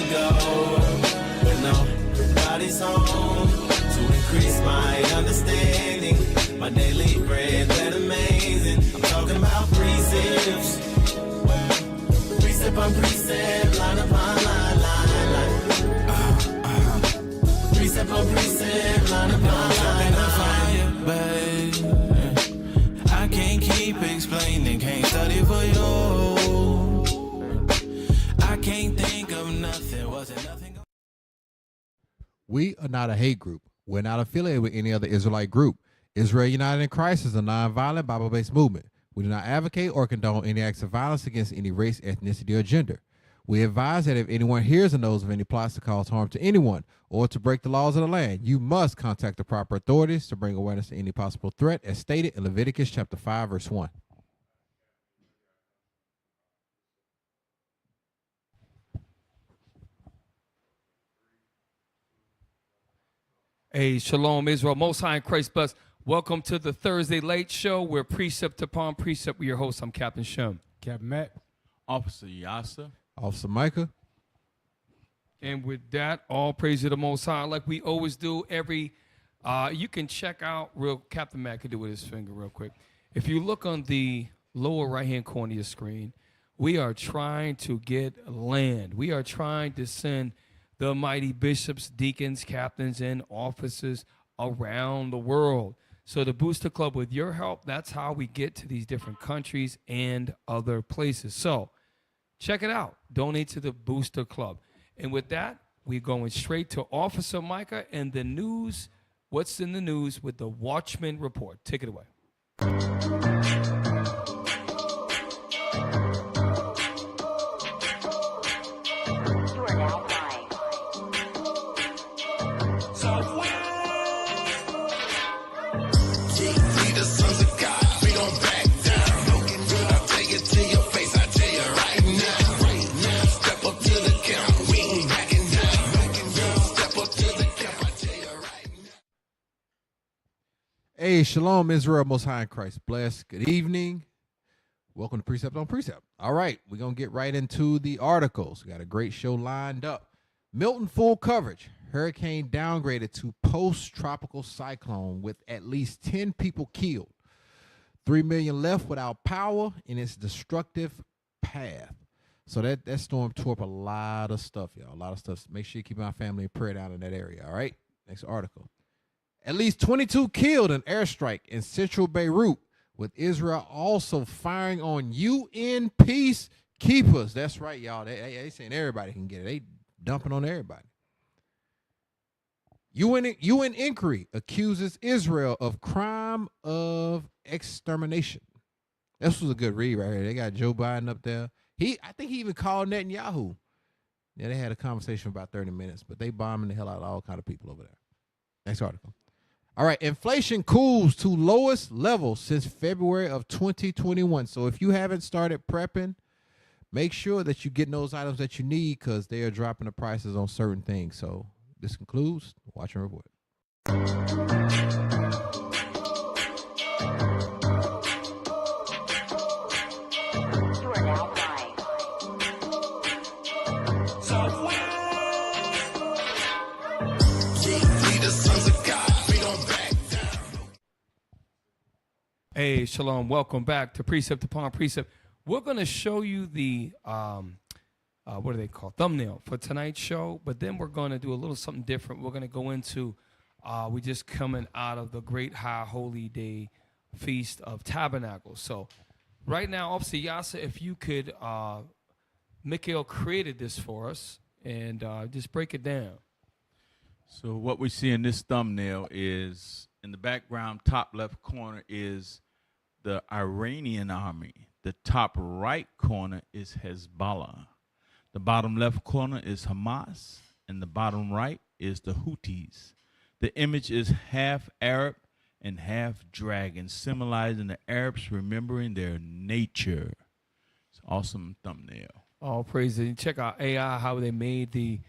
to go. But nobody's home to increase my understanding. My daily bread that amazing. I'm talking about precepts. Precept on precept, line upon line, precept on precept, line upon line, babe. I can't keep explaining, can't study for you. I can't think of nothing, wasn't nothing. We are not a hate group. We're not affiliated with any other Israelite group. Israel United in Christ is a nonviolent, Bible-based movement. We do not advocate or condone any acts of violence against any race, ethnicity, or gender. We advise that if anyone hears or knows of any plots to cause harm to anyone or to break the laws of the land, you must contact the proper authorities to bring awareness to any possible threat, as stated in Leviticus chapter 5, verse 1. Hey, Shalom Israel, Most High in Christ bless. Welcome to the Thursday Late Show. We're Precept upon Precept. We're your host. I'm Captain Shem. Captain Matt. Officer Yasa. Officer Micah. And with that, all praise to the Most High. Like we always do you can check out, Captain Matt can do with his finger real quick. If you look on the lower right-hand corner of your screen, we are trying to get land. We are trying to send the mighty bishops, deacons, captains, and officers around the world. So the Booster Club, with your help, that's how we get to these different countries and other places. So check it out. Donate to the Booster Club. And with that, we're going straight to Officer Micah and the news. What's in the news with the Watchman Report? Take it away. Hey, Shalom Israel, Most High in Christ bless. Good evening. Welcome to Precept on Precept. All right, we're going to get right into the articles. We got a great show lined up. Milton full coverage. Hurricane downgraded to post-tropical cyclone with at least 10 people killed. 3 million left without power in its destructive path. So that storm tore up a lot of stuff, y'all. A lot of stuff. Make sure you keep my family in prayer down in that area, all right? Next article. At least 22 killed in airstrike in central Beirut, with Israel also firing on UN peacekeepers. That's right, y'all. They saying everybody can get it. They dumping on everybody. UN inquiry accuses Israel of crime of extermination. This was a good read right here. They got Joe Biden up there. I think he even called Netanyahu. Yeah, they had a conversation for about 30 minutes, but they bombing the hell out of all kind of people over there. Next article. All right, inflation cools to lowest level since February of 2021. So if you haven't started prepping, make sure that you're getting those items that you need because they are dropping the prices on certain things. So this concludes Watch and Report. You are now flying. Hey, Shalom. Welcome back to Precept upon Precept. We're going to show you the, what do they call, thumbnail for tonight's show, but then we're going to do a little something different. We're going to go into, we just coming out of the great high holy day feast of tabernacles. So right now, Officer Yasa, if you could, Mikhail created this for us and just break it down. So what we see in this thumbnail is, in the background, top left corner is the Iranian army. The top right corner is Hezbollah. The bottom left corner is Hamas, and the bottom right is the Houthis. The image is half Arab and half dragon, symbolizing the Arabs remembering their nature. It's an awesome thumbnail. All praise it. Check out AI, how they made the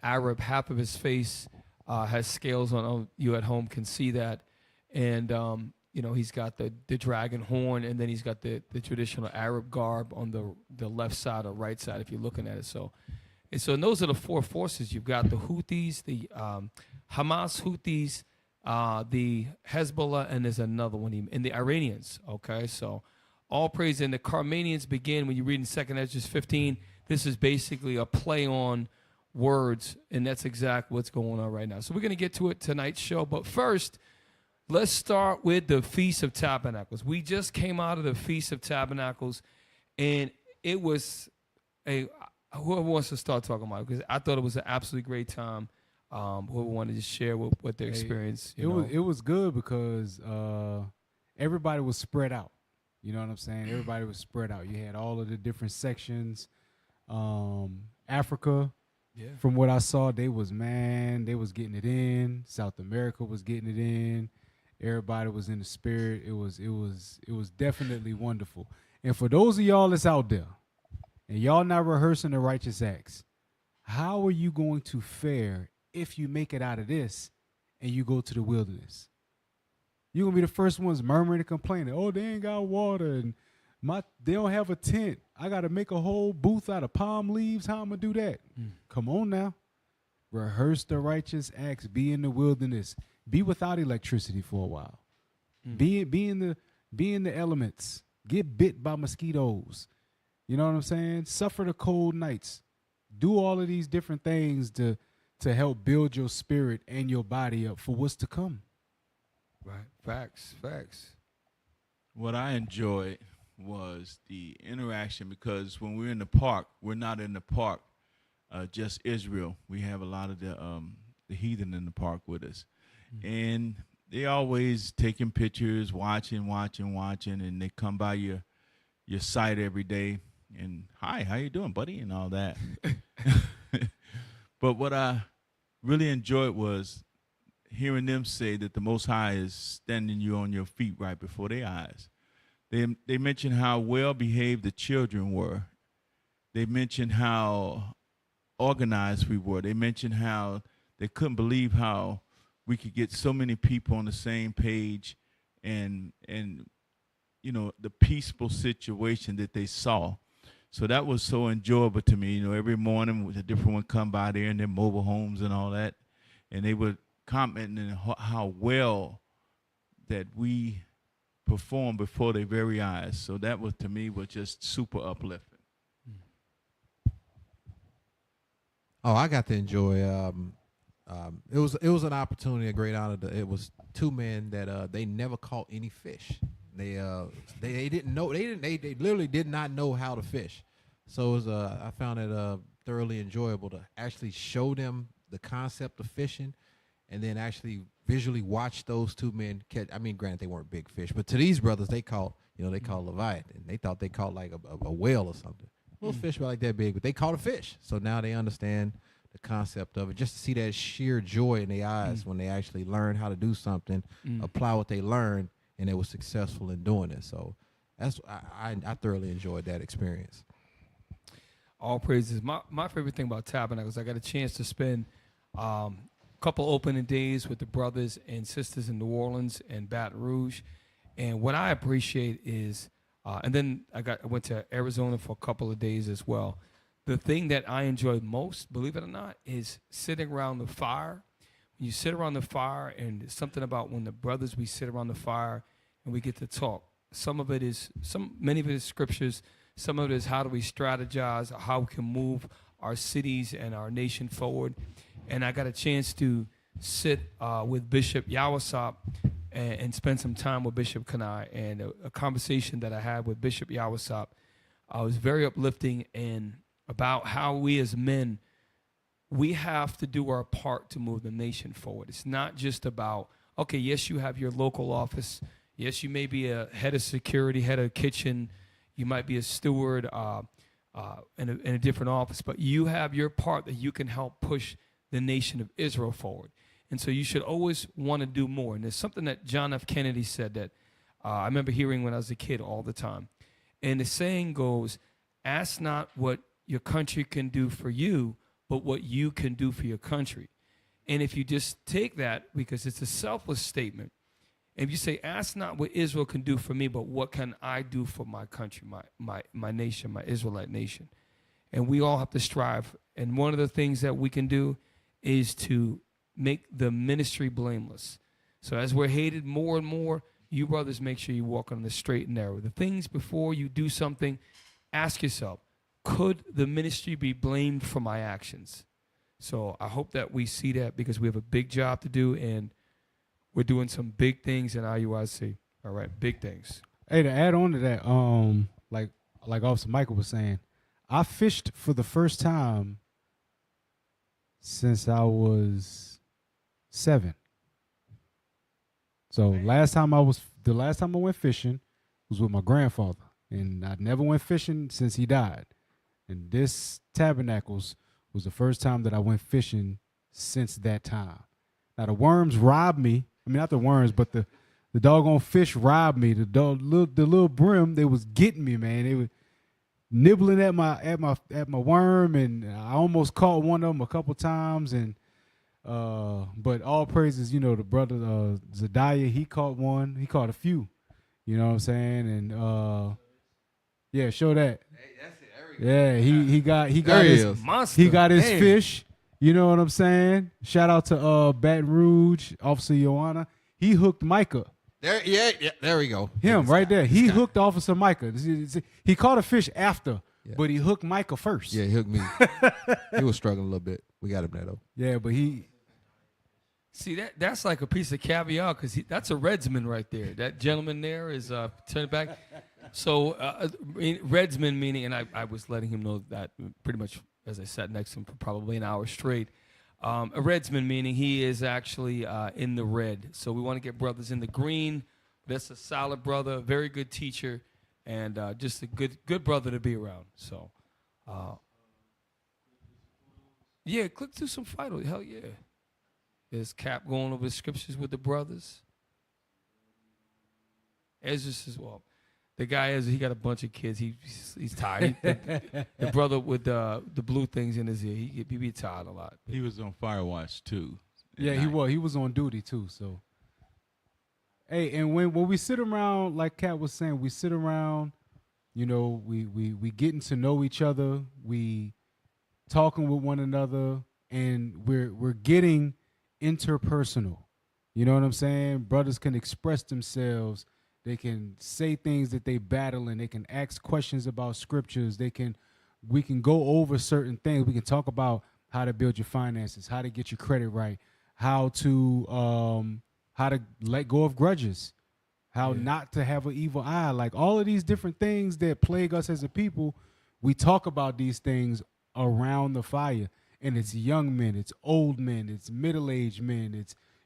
Arab, half of his face has scales on. You at home can see that. And, you know, he's got the dragon horn, and then he's got the traditional Arab garb on the left side or right side if you're looking at it. So And so those are the four forces. You've got the Houthis, the Hamas Houthis, the Hezbollah, and there's another one, and the Iranians. Okay, so all praise. And the Carmanians begin when you read in 2nd Ezra 15. This is basically a play on words, and that's exactly what's going on right now. So we're going to get to it tonight's show. But first, let's start with the Feast of Tabernacles. We just came out of the Feast of Tabernacles, and it was whoever wants to start talking about it, because I thought it was an absolutely great time. Whoever wanted to share what their experience. It was good because everybody was spread out. You know what I'm saying? Everybody was spread out. You had all of the different sections. Africa, from what I saw, they was getting it in. South America was getting it in. Everybody was in the spirit. It was definitely wonderful. And for those of y'all that's out there, and y'all not rehearsing the righteous acts, how are you going to fare if you make it out of this and you go to the wilderness? You're going to be the first ones murmuring and complaining. Oh, they ain't got water, and they don't have a tent. I got to make a whole booth out of palm leaves. How I'm going to do that? Come on now. Rehearse the righteous acts. Be in the wilderness. Be without electricity for a while. Be in the elements. Get bit by mosquitoes. You know what I'm saying? Suffer the cold nights. Do all of these different things to help build your spirit and your body up for what's to come. Right. Facts. What I enjoyed was the interaction, because when we're in the park, we're not in the park just Israel. We have a lot of the heathen in the park with us. And they always taking pictures, watching, and they come by your site every day. And, hi, how you doing, buddy, and all that. But what I really enjoyed was hearing them say that the Most High is standing you on your feet right before their eyes. They mentioned how well-behaved the children were. They mentioned how organized we were. They mentioned how they couldn't believe how we could get so many people on the same page, and you know, the peaceful situation that they saw. So that was so enjoyable to me. You know, every morning a different one come by there in their mobile homes and all that, and they would comment on how well that we performed before their very eyes. So that was, to me, was just super uplifting. Oh, I got to enjoy. It was an opportunity, a great honor. It was two men that they never caught any fish. They didn't know. They literally did not know how to fish. So it was I found it thoroughly enjoyable to actually show them the concept of fishing, and then actually visually watch those two men catch. I mean, granted, they weren't big fish, but to these brothers, they caught Leviathan. They thought they caught like a whale or something. Little fish about like that big, but they caught a fish. So now they understand the concept of it. Just to see that sheer joy in their eyes when they actually learn how to do something, apply what they learned, and they were successful in doing it. So that's I thoroughly enjoyed that experience. All praises. My favorite thing about Tabernacles, I got a chance to spend a couple opening days with the brothers and sisters in New Orleans and Baton Rouge. And what I appreciate is, and then I went to Arizona for a couple of days as well. The thing that I enjoy most, believe it or not, is sitting around the fire. When you sit around the fire, and there's something about when the brothers, we sit around the fire and we get to talk. Many of it is scriptures. Some of it is how do we strategize, how we can move our cities and our nation forward. And I got a chance to sit with Bishop Yawasop and spend some time with Bishop Kanai. And a conversation that I had with Bishop Yawasop was very uplifting, and about how we as men, we have to do our part to move the nation forward. It's not just about, okay, yes, you have your local office. Yes, you may be a head of security, head of kitchen. You might be a steward in a different office, but you have your part that you can help push the nation of Israel forward. And so you should always want to do more. And there's something that John F. Kennedy said that I remember hearing when I was a kid all the time. And the saying goes, ask not what your country can do for you, but what you can do for your country. And if you just take that, because it's a selfless statement, and if you say, ask not what Israel can do for me, but what can I do for my country, my nation, my Israelite nation. and we all have to strive. And one of the things that we can do is to make the ministry blameless. So as we're hated more and more, you brothers make sure you walk on the straight and narrow. The things before you do something, ask yourself, could the ministry be blamed for my actions? So I hope that we see that, because we have a big job to do, and we're doing some big things in IUIC. All right, big things. Hey, to add on to that, like Officer Michael was saying, I fished for the first time since I was 7. So the last time I went fishing was with my grandfather, and I never went fishing since he died. And this Tabernacles was the first time that I went fishing since that time. Now the worms robbed me. I mean, not the worms, but the doggone fish robbed me. The little brim, they was getting me, man. They were nibbling at my worm, and I almost caught one of them a couple times. And but all praises, the brother Zadiah, he caught one. He caught a few. You know what I'm saying? And yeah, show that. Hey, that's it. There we go. Yeah, he got There he his is. Monster. he got his Damn. fish. You know what I'm saying? Shout out to Baton Rouge, Officer Joanna. He hooked Micah. There, yeah, there we go. Him right there. He hooked Officer Micah. He caught a fish after, Yeah. but he hooked Micah first. Yeah, he hooked me. He was struggling a little bit. We got him there though. Yeah, but he. See, that's like a piece of caviar, because that's a Redsman right there. That gentleman there is turn it back. So Redsman meaning, and I was letting him know that pretty much as I sat next to him for probably an hour straight. A Redsman meaning he is actually in the red. So we want to get brothers in the green. That's a solid brother, very good teacher, and just a good brother to be around. So, yeah, click through some fight. Hell yeah. There's Cap going over scriptures with the brothers. Ezra as well. The guy Ezra, he got a bunch of kids. He's tired. The brother with the blue things in his ear, he be tired a lot. He was on fire watch too. at Yeah, he night. was. He was on duty too. So, hey, and when we sit around, like Kat was saying, we sit around. We getting to know each other. We talking with one another, and we're getting interpersonal. You know what I'm saying? Brothers can express themselves. They can say things that they battle, and they can ask questions about scriptures. We can go over certain things. We can talk about how to build your finances, how to get your credit right, how to let go of grudges, how not to have an evil eye. Like all of these different things that plague us as a people, we talk about these things around the fire. And it's young men, it's old men, it's middle-aged men,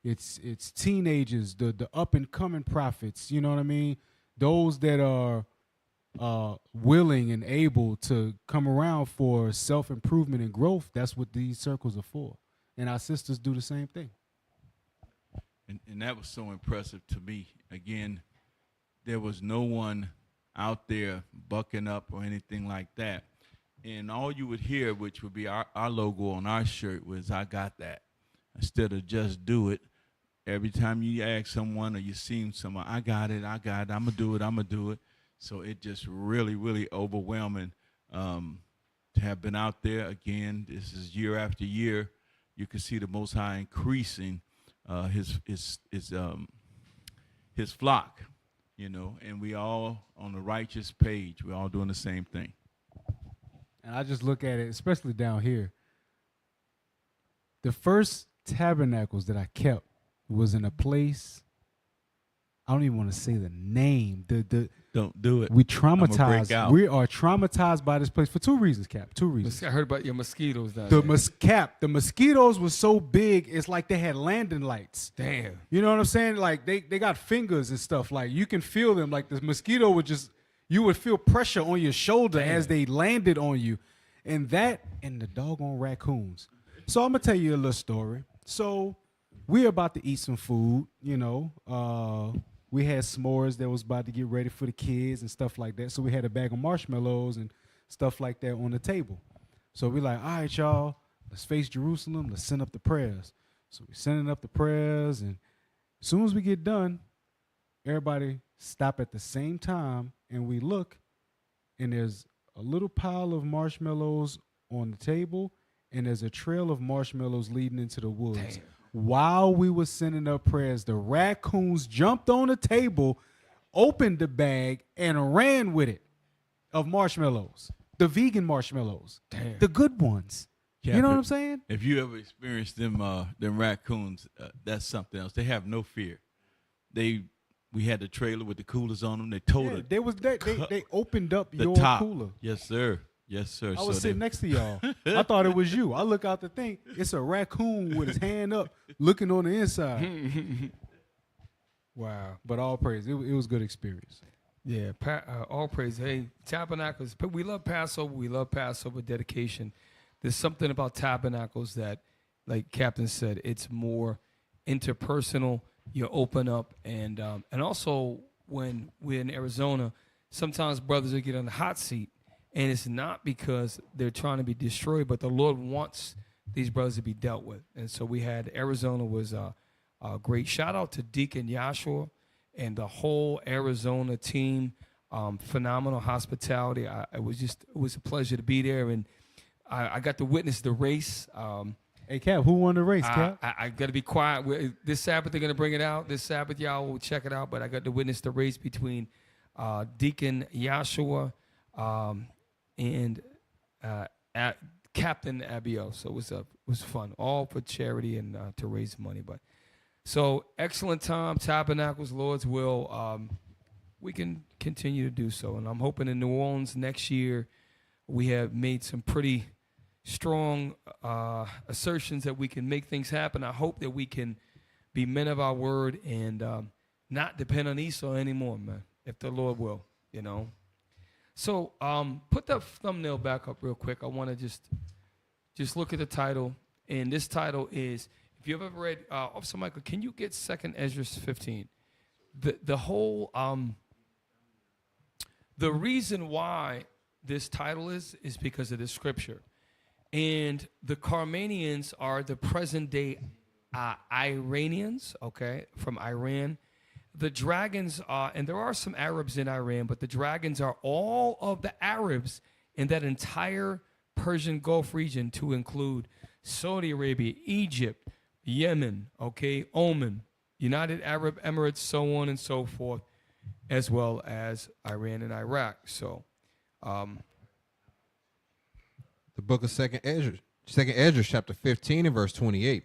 it's teenagers, the up-and-coming prophets, you know what I mean? Those that are willing and able to come around for self-improvement and growth. That's what these circles are for. And our sisters do the same thing. And that was so impressive to me. Again, there was no one out there bucking up or anything like that. And all you would hear, which would be our logo on our shirt, was "I got that." Instead of "just do it." Every time you ask someone or you see someone, "I got it, I'm going to do it." So it just really, really overwhelming to have been out there. Again, this is year after year. You can see the Most High increasing his flock, and we all on the righteous page. We're all doing the same thing. And I just look at it, especially down here. The first tabernacles that I kept was in a place, I don't even want to say the name. Don't do it. We I'ma break traumatized. out. We are traumatized by this place for 2 reasons, Cap. 2 reasons. I heard about your mosquitoes down The there. the mosquitoes were so big, it's like they had landing lights. Damn. You know what I'm saying? Like they got fingers and stuff. Like you can feel them. Like the mosquito would you would feel pressure on your shoulder as they landed on you. And that and the doggone raccoons. So I'm gonna tell you a little story. So we're about to eat some food, we had s'mores that was about to get ready for the kids and stuff like that. So we had a bag of marshmallows and stuff like that on the table. So we're like, all right, y'all, let's face Jerusalem. Let's send up the prayers. So we're sending up the prayers. And as soon as we get done, everybody stop at the same time. And we look, and there's a little pile of marshmallows on the table, and there's a trail of marshmallows leading into the woods. Damn. While we were sending up prayers, the raccoons jumped on the table, opened the bag, and ran with it of marshmallows. The vegan marshmallows. Damn. The good ones. You know what I'm saying? If you ever experienced them raccoons, that's something else. They have no fear. We had the trailer with the coolers on them. They told Yeah, it. they opened up The your top. cooler. Yes, sir. Yes, sir. I was sitting next to y'all. I thought it was you. I look out the thing. It's a raccoon with his hand up, looking on the inside. Wow! But all praise. It was a good experience. Yeah, all praise. Hey, tabernacles. But we love Passover. We love Passover dedication. There's something about tabernacles that, like Captain said, it's more interpersonal. You open up, and also when we're in Arizona, sometimes brothers will get on the hot seat, and it's not because they're trying to be destroyed, but the Lord wants these brothers to be dealt with. And so we had Arizona was a great shout out to Deacon Yashua and the whole Arizona team. Phenomenal hospitality. It was a pleasure to be there, and I got to witness the race. Hey, Cap, who won the race, Cap? I got to be quiet. This Sabbath, they're going to bring it out. This Sabbath, y'all will check it out. But I got to witness the race between Deacon Yashua and Captain Abiel. So it was fun, all for charity and to raise money. But so excellent time, Tabernacles, Lord's will. We can continue to do so. And I'm hoping in New Orleans next year we have made some pretty strong assertions that we can make things happen. I hope that we can be men of our word and not depend on Esau anymore, man, if the Lord will, you know. So put that thumbnail back up real quick. I want to just look at the title. And this title is, if you've ever read, Officer Michael, can you get 2nd Ezra 15? The whole, the reason why this title is because of this scripture. And the Carmanians are the present day Iranians, okay, from Iran. The dragons are, and there are some Arabs in Iran, but the dragons are all of the Arabs in that entire Persian Gulf region, to include Saudi Arabia, Egypt, Yemen, okay, Oman, United Arab Emirates, so on and so forth, as well as Iran and Iraq. So, The book of 2nd Ezra, chapter 15 and verse 28.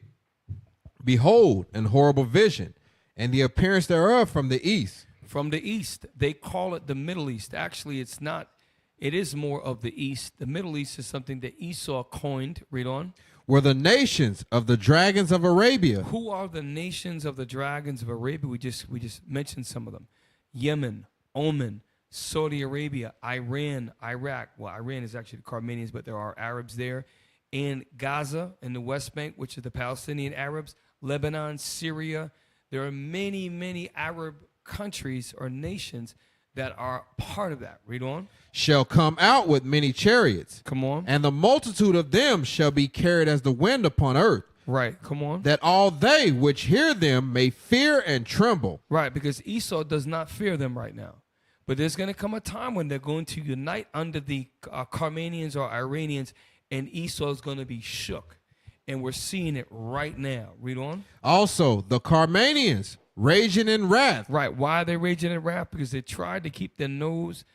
Behold, an horrible vision, and the appearance thereof from the east. From the east, they call it the Middle East. Actually, it's not. It is more of the east. The Middle East is something that Esau coined. Read on. Were the nations of the dragons of Arabia. Who are the nations of the dragons of Arabia? We just mentioned some of them. Yemen, Oman, Saudi Arabia, Iran, Iraq. Well, Iran is actually the Carmanians, but there are Arabs there. And Gaza and the West Bank, which is the Palestinian Arabs. Lebanon, Syria. There are many, many Arab countries or nations that are part of that. Read on. Shall come out with many chariots. Come on. And the multitude of them shall be carried as the wind upon earth. Right. Come on. That all they which hear them may fear and tremble. Right, because Esau does not fear them right now. But there's going to come a time when they're going to unite under the Carmanians or Iranians, and Esau is going to be shook. And we're seeing it right now. Read on. Also, the Carmanians raging in wrath. Right. Why are they raging in wrath? Because they tried to keep their nose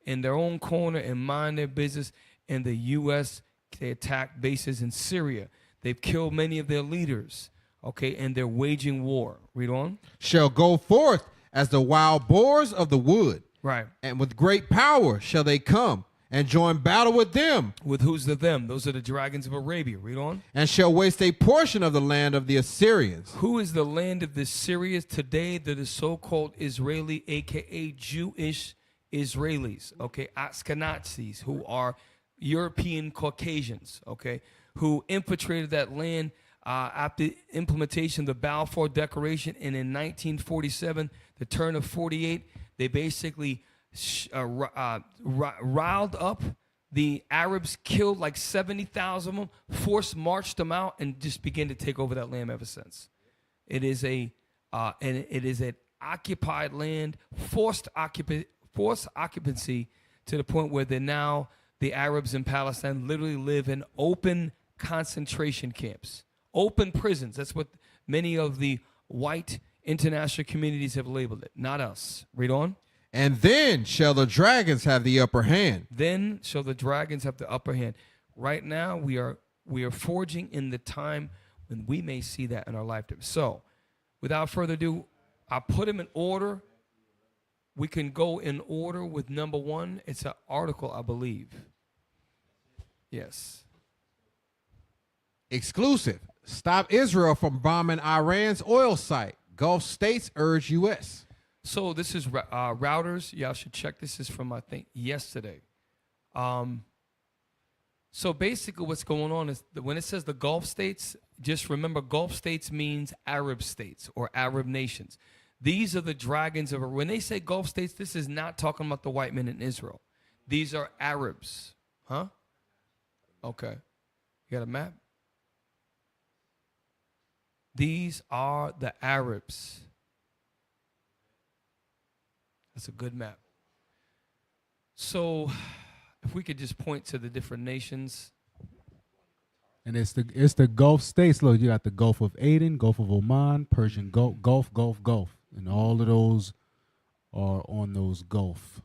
in their own corner and mind their business. In the U.S., they attacked bases in Syria. They've killed many of their leaders. Okay, and they're waging war. Read on. Shall go forth as the wild boars of the wood. Right. And with great power shall they come and join battle with them. With who's the them? Those are the dragons of Arabia. Read on. And shall waste a portion of the land of the Assyrians. Who is the land of the Syrians today? That is so-called Israeli, a.k.a. Jewish Israelis, okay? Ashkenazis, who are European Caucasians, okay? Who infiltrated that land after implementation of the Balfour Declaration. And in 1947, the turn of 48, they basically riled up the Arabs, killed like 70,000 of them, forced marched them out, and just began to take over that land ever since. It is an occupied land, forced occupancy to the point where they're now the Arabs in Palestine literally live in open concentration camps, open prisons. That's what many of the white international communities have labeled it, not us. Read on. And then shall the dragons have the upper hand. Then shall the dragons have the upper hand. Right now, we are forging in the time when we may see that in our lifetime. So, without further ado, I put them in order. We can go in order with number one. It's an article, I believe. Yes. Exclusive. Stop Israel from bombing Iran's oil site. Gulf states urge U.S. So this is routers. Y'all should check. This is from, I think, yesterday. So basically what's going on is that when it says the Gulf states, just remember Gulf states means Arab states or Arab nations. These are the dragons of, when they say Gulf states, this is not talking about the white men in Israel. These are Arabs. Huh? Okay. You got a map? These are the Arabs. That's a good map. So if we could just point to the different nations. And it's the Gulf states. Look, you got the Gulf of Aden, Gulf of Oman, Persian Gulf, and all of those are on those Gulf.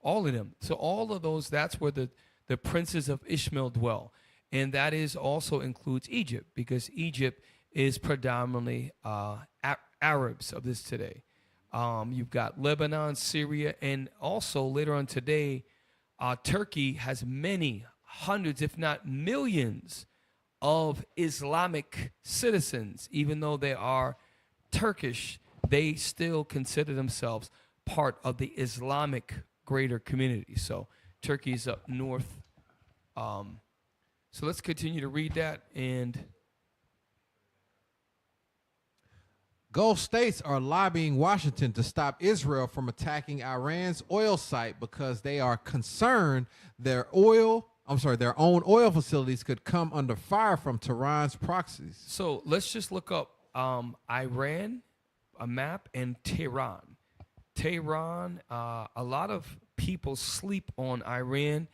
All of them. So all of those, that's where the princes of Ishmael dwell. And that is also includes Egypt, because Egypt is predominantly Arabs of this today. You've got Lebanon, Syria, and also later on today, Turkey has many hundreds, if not millions, of Islamic citizens. Even though they are Turkish, they still consider themselves part of the Islamic greater community. So Turkey's up north. So let's continue to read that. And Gulf states are lobbying Washington to stop Israel from attacking Iran's oil site because they are concerned their own oil facilities could come under fire from Tehran's proxies. so let's just look up Iran, a map, and Tehran. Tehran, a lot of people sleep on Iran.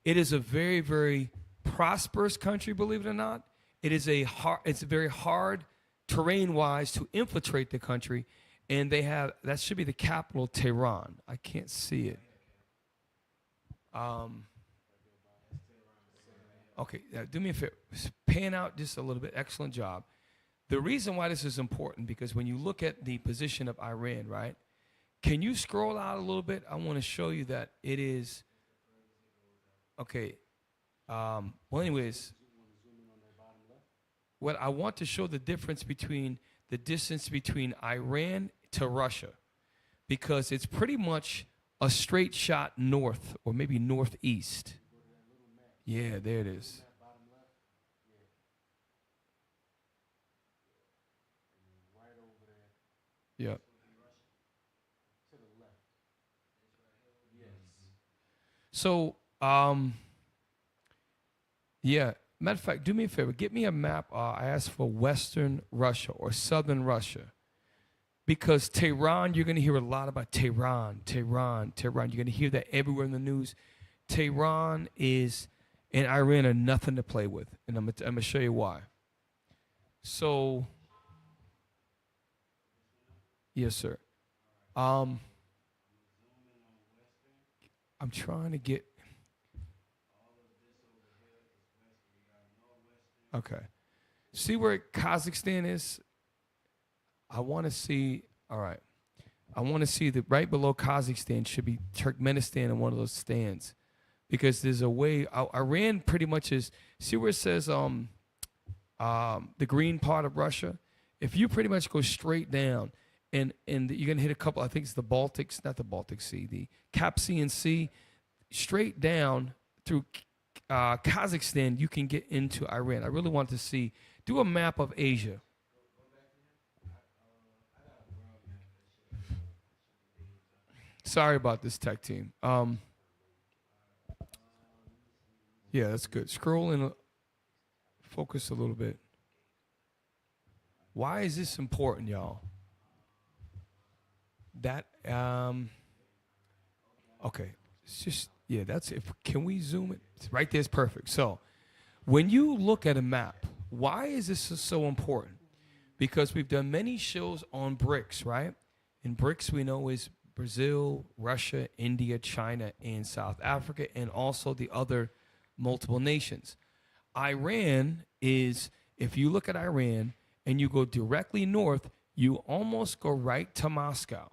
It is a very, very prosperous country, believe it or not. It's very hard terrain-wise to infiltrate the country, and that should be the capital, Tehran. I can't see it. Okay, do me a favor. Pan out just a little bit. Excellent job. The reason why this is important, because when you look at the position of Iran, right? Can you scroll out a little bit? I want to show you that it is. Okay. Well, anyways, what I want to show the difference between the distance between Iran to Russia, because it's pretty much a straight shot north or maybe northeast. Yeah, there it is. Yeah. So, yeah. Matter of fact, do me a favor. Get me a map. I asked for Western Russia or Southern Russia. Because Tehran, you're going to hear a lot about Tehran. You're going to hear that everywhere in the news. Tehran and Iran are nothing to play with. And I'm going to show you why. So, yes, sir. I'm trying to get. Okay. See where Kazakhstan is? I want to see. All right. I want to see that right below Kazakhstan should be Turkmenistan in one of those stands. Because there's a way. Iran pretty much is. See where it says the green part of Russia? If you pretty much go straight down and you're going to hit a couple, I think it's the Baltics, not the Baltic Sea, the Caspian Sea, straight down through Kazakhstan, you can get into Iran. I really want to do a map of Asia. Sorry about this, tech team. Yeah, that's good. Scroll in, focus a little bit. Why is this important, y'all? Okay, it's just Yeah, that's it. Can we zoom it? Right there's perfect. So when you look at a map, why is this so important? Because we've done many shows on BRICS, right? And BRICS we know is Brazil, Russia, India, China, and South Africa, and also the other multiple nations. Iran is, if you look at Iran and you go directly north, you almost go right to Moscow.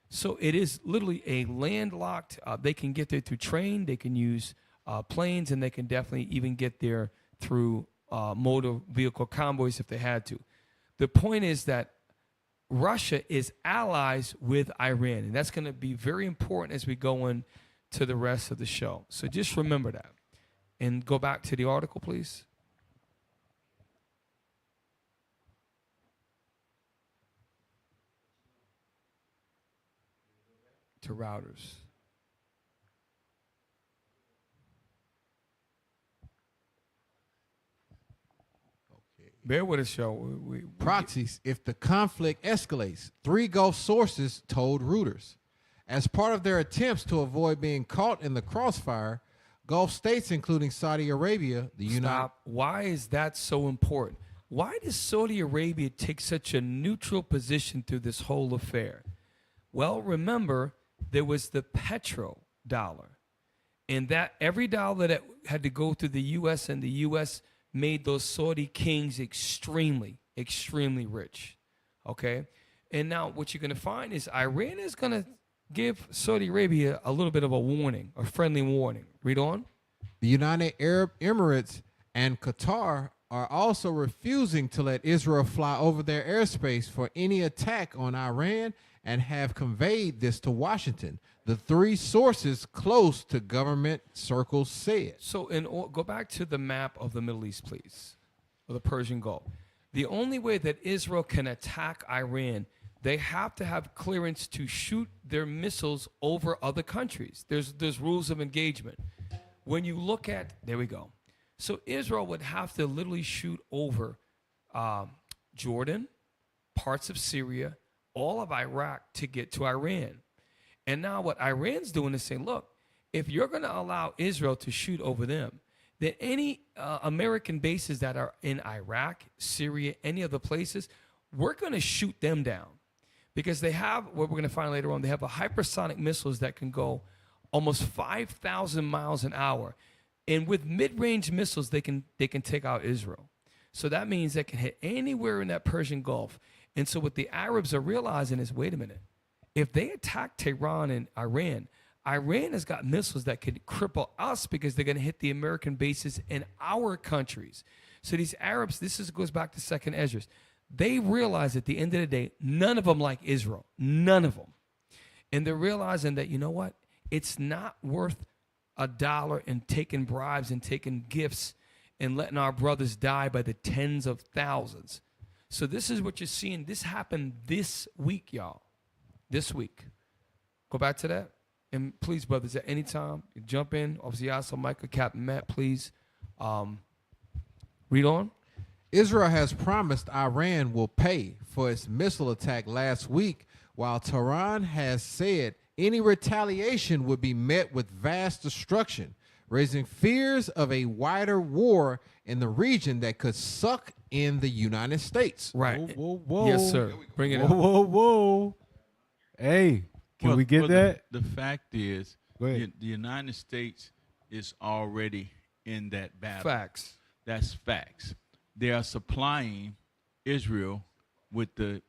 So it is literally a landlocked, they can get there through train, they can use planes, and they can definitely even get there through motor vehicle convoys if they had to. The point is that Russia is allies with Iran, and that's going to be very important as we go into the rest of the show. So just remember that. And go back to the article, please. To routers. Bear with us, y'all. We Proxies, if the conflict escalates, 3 Gulf sources told Reuters. As part of their attempts to avoid being caught in the crossfire, Gulf states, including Saudi Arabia, the United... Stop. Why is that so important? Why does Saudi Arabia take such a neutral position through this whole affair? Well, remember, there was the petrodollar. And that every dollar that had to go through the U.S. and the U.S. made those Saudi kings extremely, extremely rich. Okay? And now what you're going to find is Iran is going to give Saudi Arabia a little bit of a warning, a friendly warning. Read on. The United Arab Emirates and Qatar are also refusing to let Israel fly over their airspace for any attack on Iran and have conveyed this to Washington. The 3 sources close to government circles said. So go back to the map of the Middle East, please, or the Persian Gulf. The only way that Israel can attack Iran, they have to have clearance to shoot their missiles over other countries. There's rules of engagement. When you look at, there we go. So Israel would have to literally shoot over Jordan, parts of Syria, all of Iraq to get to Iran. And now what Iran's doing is saying, look, if you're going to allow Israel to shoot over them, then any American bases that are in Iraq, Syria, any other places, we're going to shoot them down. Because they have, what we're going to find later on, they have a hypersonic missiles that can go almost 5,000 miles an hour. And with mid-range missiles, they can take out Israel. So that means they can hit anywhere in that Persian Gulf. And so what the Arabs are realizing is, wait a minute, if they attack Tehran and Iran has got missiles that could cripple us because they're going to hit the American bases in our countries. So these Arabs, goes back to Second Esdras. They realize at the end of the day, none of them like Israel. None of them. And they're realizing that, you know what? It's not worth $1 and taking bribes and taking gifts and letting our brothers die by the tens of thousands. So this is what you're seeing. This happened this week, y'all. This week. Go back to that. And please, brothers, at any time, you jump in. Obviously, also Michael, Captain Matt, please read on. Israel has promised Iran will pay for its missile attack last week, while Tehran has said any retaliation would be met with vast destruction, raising fears of a wider war in the region that could suck in the United States. Right. Whoa, whoa. Yes, sir. Bring it Whoa, up. whoa, whoa. Hey, can we get that? The fact is, Go ahead. the United States is already in that battle. Facts. That's facts. They are supplying Israel with the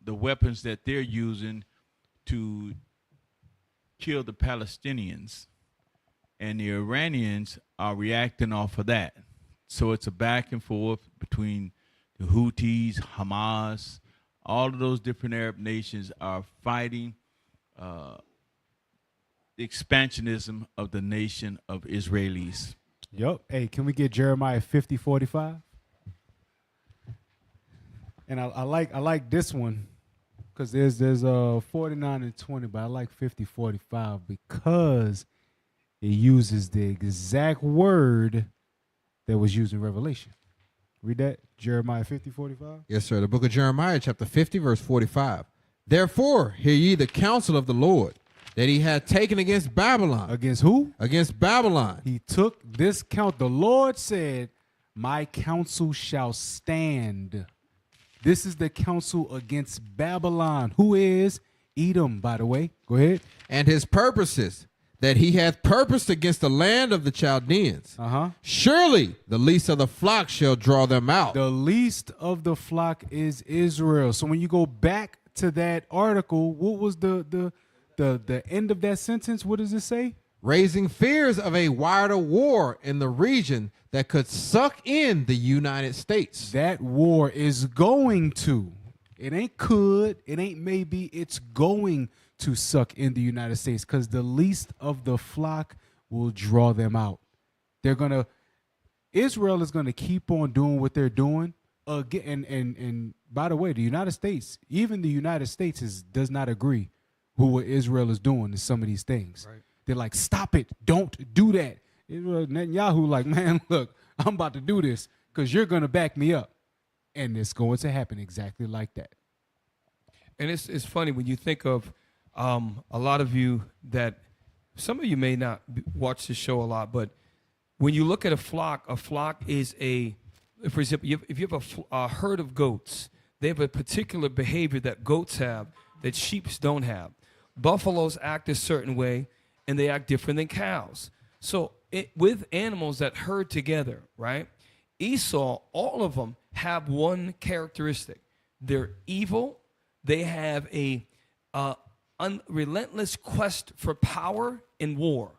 weapons that they're using to kill the Palestinians, and the Iranians are reacting off of that. So it's a back and forth between the Houthis, Hamas, all of those different Arab nations are fighting the expansionism of the nation of Israelis. Yup. Hey, can we get Jeremiah 50:45? And I like this one because there's 49 and 20, but I like 50:45 because it uses the exact word that was used in Revelation. Read that, Jeremiah 50:45. Yes, sir. The book of Jeremiah, chapter 50, verse 45. Therefore, hear ye the counsel of the Lord. that he had taken against Babylon. Against who? Against Babylon. He took this count. The Lord said, my counsel shall stand. This is the counsel against Babylon, who is Edom, by the way. Go ahead. And his purposes that he hath purposed against the land of the Chaldeans. Surely the least of the flock shall draw them out. The least of the flock is Israel. So when you go back to that article, what was the end of that sentence? What does it say? Raising fears of a wider war in the region that could suck in the United States. That war is going to. It ain't could, it ain't maybe, it's going to suck in the United States because the least of the flock will draw them out. Israel is going to keep on doing what they're doing. Again, and by the way, the United States, even the United States does not agree with what Israel is doing in some of these things. Right. They're like, stop it, don't do that. Israel, Netanyahu like, man, look, I'm about to do this because you're going to back me up. And it's going to happen exactly like that. And it's funny when you think of a lot of you that some of you may not watch the show a lot, but when you look at a flock is for example, if you have a herd of goats, they have a particular behavior that goats have that sheep don't have. Buffaloes act a certain way, and they act different than cows. So with animals that herd together, right? Esau, all of them have one characteristic. They're evil. They have a relentless quest for power and war.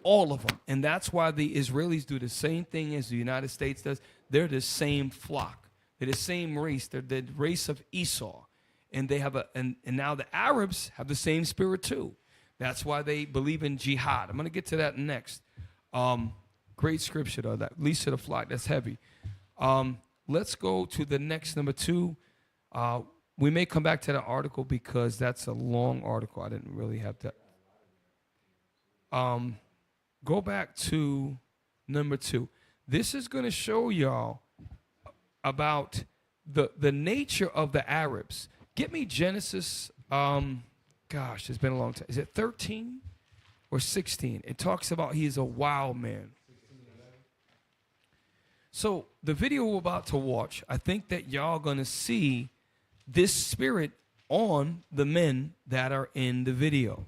All of them. And that's why the Israelis do the same thing as the United States does. They're the same flock. They're the same race. They're the race of Esau. And they have and now the Arabs have the same spirit too. That's why they believe in jihad. I'm going to get to that next. Great scripture though, that least of the flock. That's heavy. Let's go to the next number 2. We may come back to the article because that's a long article. I didn't really have to. Go back to number 2. This is going to show y'all about the nature of the Arabs. Get me Genesis. Gosh, it's been a long time. Is it 13 or 16? It talks about he is a wild man. So the video we're about to watch, I think that y'all going to see this spirit on the men that are in the video.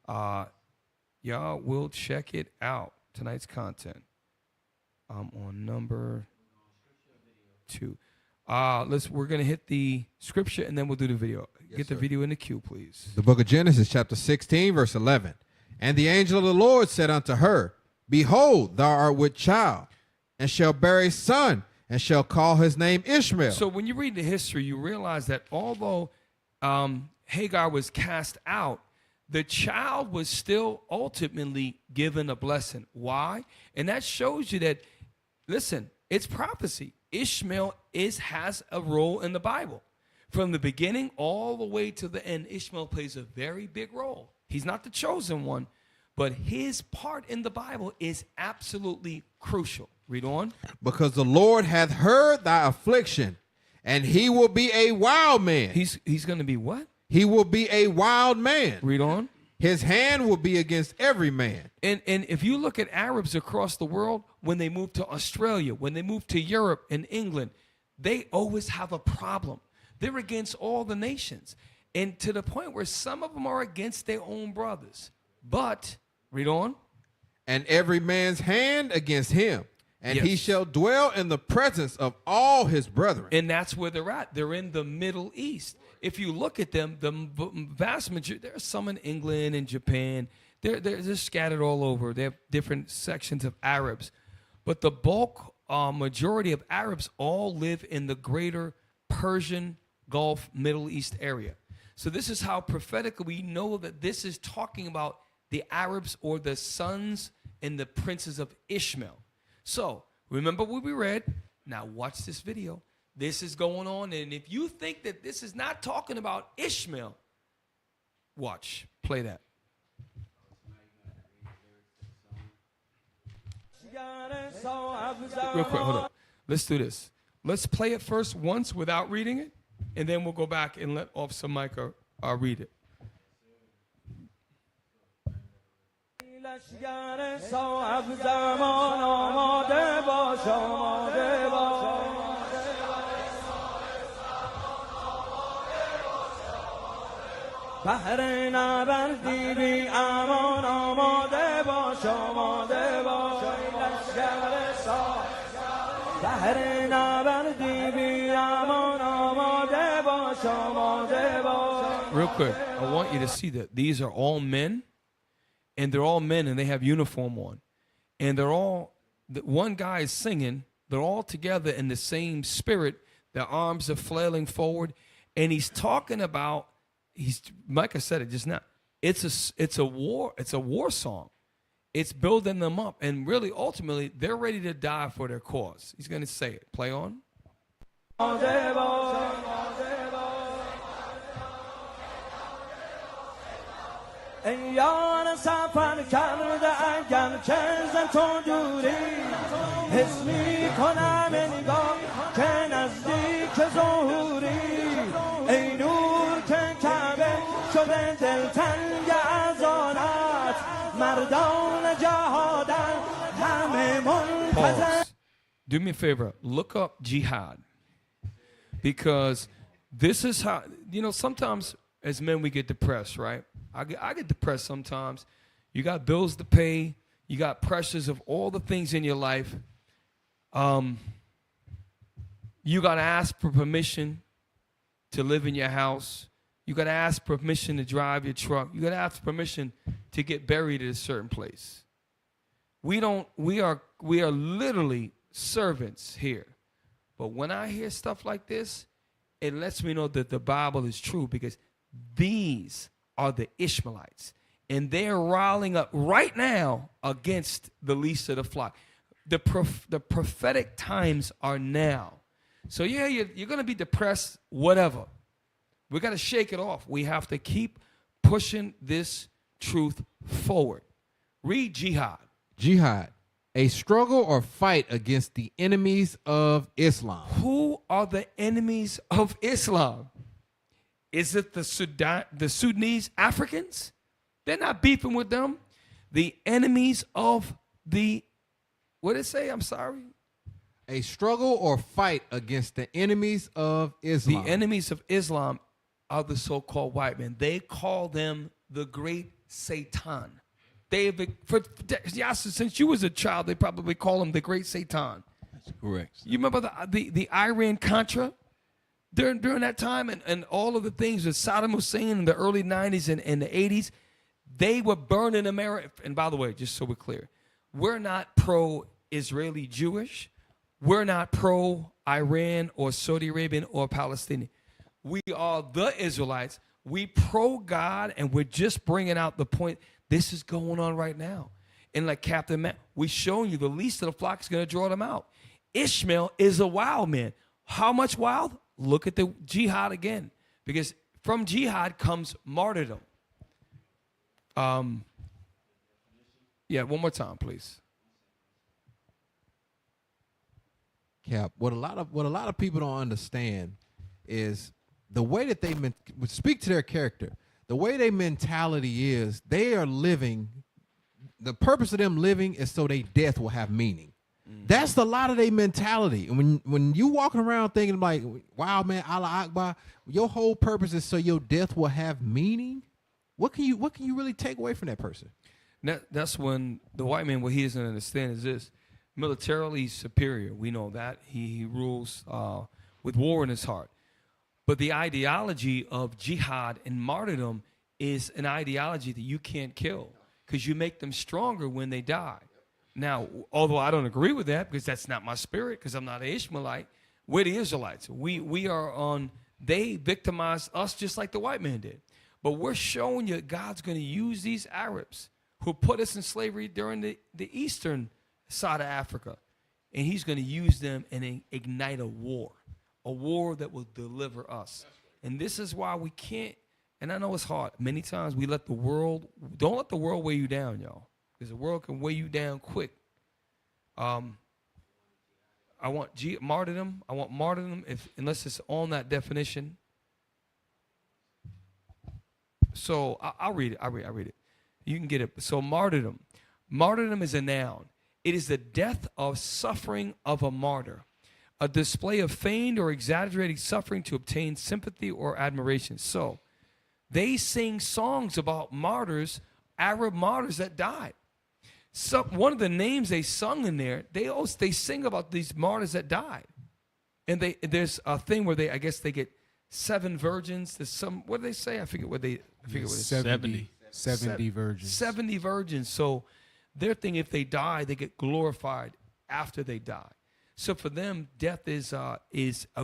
Y'all will check it out, tonight's content. On number 2. We're going to hit the scripture and then we'll do the video. Yes, Get the video in the queue, please. The book of Genesis, chapter 16, verse 11. And the angel of the Lord said unto her, Behold, thou art with child, and shall bear a son, and shall call his name Ishmael. So when you read the history, you realize that although Hagar was cast out, the child was still ultimately given a blessing. Why? And that shows you that, listen, it's prophecy. Ishmael has a role in the Bible. From the beginning all the way to the end, Ishmael plays a very big role. He's not the chosen one, but his part in the Bible is absolutely crucial. Read on. Because the Lord hath heard thy affliction, and he will be a wild man. He's going to be what? He will be a wild man. Read on. His hand will be against every man. And if you look at Arabs across the world, when they move to Australia, when they move to Europe and England, they always have a problem. They're against all the nations. And to the point where some of them are against their own brothers. But, read on. And every man's hand against him. And he Yes. shall dwell in the presence of all his brethren. And that's where they're at. They're in the Middle East. If you look at them, the vast majority, there's some in England and Japan. They're just scattered all over. They have different sections of Arabs. But the bulk majority of Arabs all live in the greater Persian Gulf, Middle East area. So this is how prophetically we know that this is talking about the Arabs or the sons and the princes of Ishmael. So remember what we read. Now watch this video. This is going on. And if you think that this is not talking about Ishmael, watch. Play that. Real quick, hold up. Let's do this. Let's play it first once without reading it, and then we'll go back and let Officer Micah read it. لشگر صاحب زمان آماده باش آماده باش بهر نبردی بی امان آماده باش آماده باش لشگر صاحب بهر نبردی بی امان آماده باش آماده باش. Real quick, I want you to see that these are all men, and they're all men, and they have uniform on, and they're all. One guy is singing. They're all together in the same spirit. Their arms are flailing forward, and he's talking about. He's Micah said it just now. It's a war song. It's building them up, and really, ultimately, they're ready to die for their cause. He's going to say it. Play on. یار سفر کرده اگر که ز تو دوری حس می کنم نگاه که نزدیک ظهوری ای نور که کعبه شده دلتنگ از آنت مردان جهادن همه منتظر. Pause. Do me a favor. Look up jihad. Because this is how, sometimes as men we get depressed, right? I get depressed sometimes. You got bills to pay. You got pressures of all the things in your life. You got to ask for permission to live in your house. You got to ask permission to drive your truck. You got to ask permission to get buried at a certain place. We are literally servants here. But when I hear stuff like this, it lets me know that the Bible is true, because these are the Ishmaelites, and they're riling up right now against the least of the flock. The prophetic times are now. So yeah, you're going to be depressed, whatever. We got to shake it off. We have to keep pushing this truth forward. Read jihad. Jihad, a struggle or fight against the enemies of Islam. Who are the enemies of Islam? Is it the Sudanese Africans? They're not beefing with them. The enemies of what did it say? I'm sorry. A struggle or fight against the enemies of Islam. The enemies of Islam are the so-called white men. They call them the great Satan. Since you was a child, they probably call him the great Satan. That's correct. You remember the Iran-Contra? During that time, and all of the things that Saddam Hussein in the early 90s and the 80s, they were burning America. And by the way, just so we're clear, we're not pro-Israeli Jewish. We're not pro-Iran or Saudi Arabian or Palestinian. We are the Israelites. We pro-God, and we're just bringing out the point. This is going on right now. And like Captain Matt, we're showing you the least of the flock is going to draw them out. Ishmael is a wild man. How much wild? Look at the jihad again, because from jihad comes martyrdom. Yeah, one more time, please. Cap, what a lot of people don't understand is the way that they speak to their character. The way their mentality is, they are living. The purpose of them living is so their death will have meaning. That's a lot of their mentality. And when you walking around thinking like, wow, man, Allah Akbar, your whole purpose is so your death will have meaning. What can you really take away from that person? That's when the white man, what he doesn't understand is this: militarily he's superior. We know that he rules with war in his heart. But the ideology of jihad and martyrdom is an ideology that you can't kill, because you make them stronger when they die. Now, although I don't agree with that, because that's not my spirit, because I'm not an Ishmaelite, we're the Israelites. We are on, they victimized us just like the white man did. But we're showing you God's going to use these Arabs who put us in slavery during the eastern side of Africa, and he's going to use them and ignite a war that will deliver us. And this is why we can't, and I know it's hard. Many times we don't let the world weigh you down, y'all. Because the world can weigh you down quick. I want martyrdom. I want martyrdom unless it's on that definition. So I'll read it. You can get it. So martyrdom. Martyrdom is a noun. It is the death or suffering of a martyr, a display of feigned or exaggerated suffering to obtain sympathy or admiration. So they sing songs about martyrs, Arab martyrs that died. So one of the names they sung in there, they sing about these martyrs that died. And there's a thing where I guess they get 7 virgins. There's some, what do they say? I forget what it is. 70 virgins. 70 virgins. So their thing, if they die, they get glorified after they die. So for them, death is a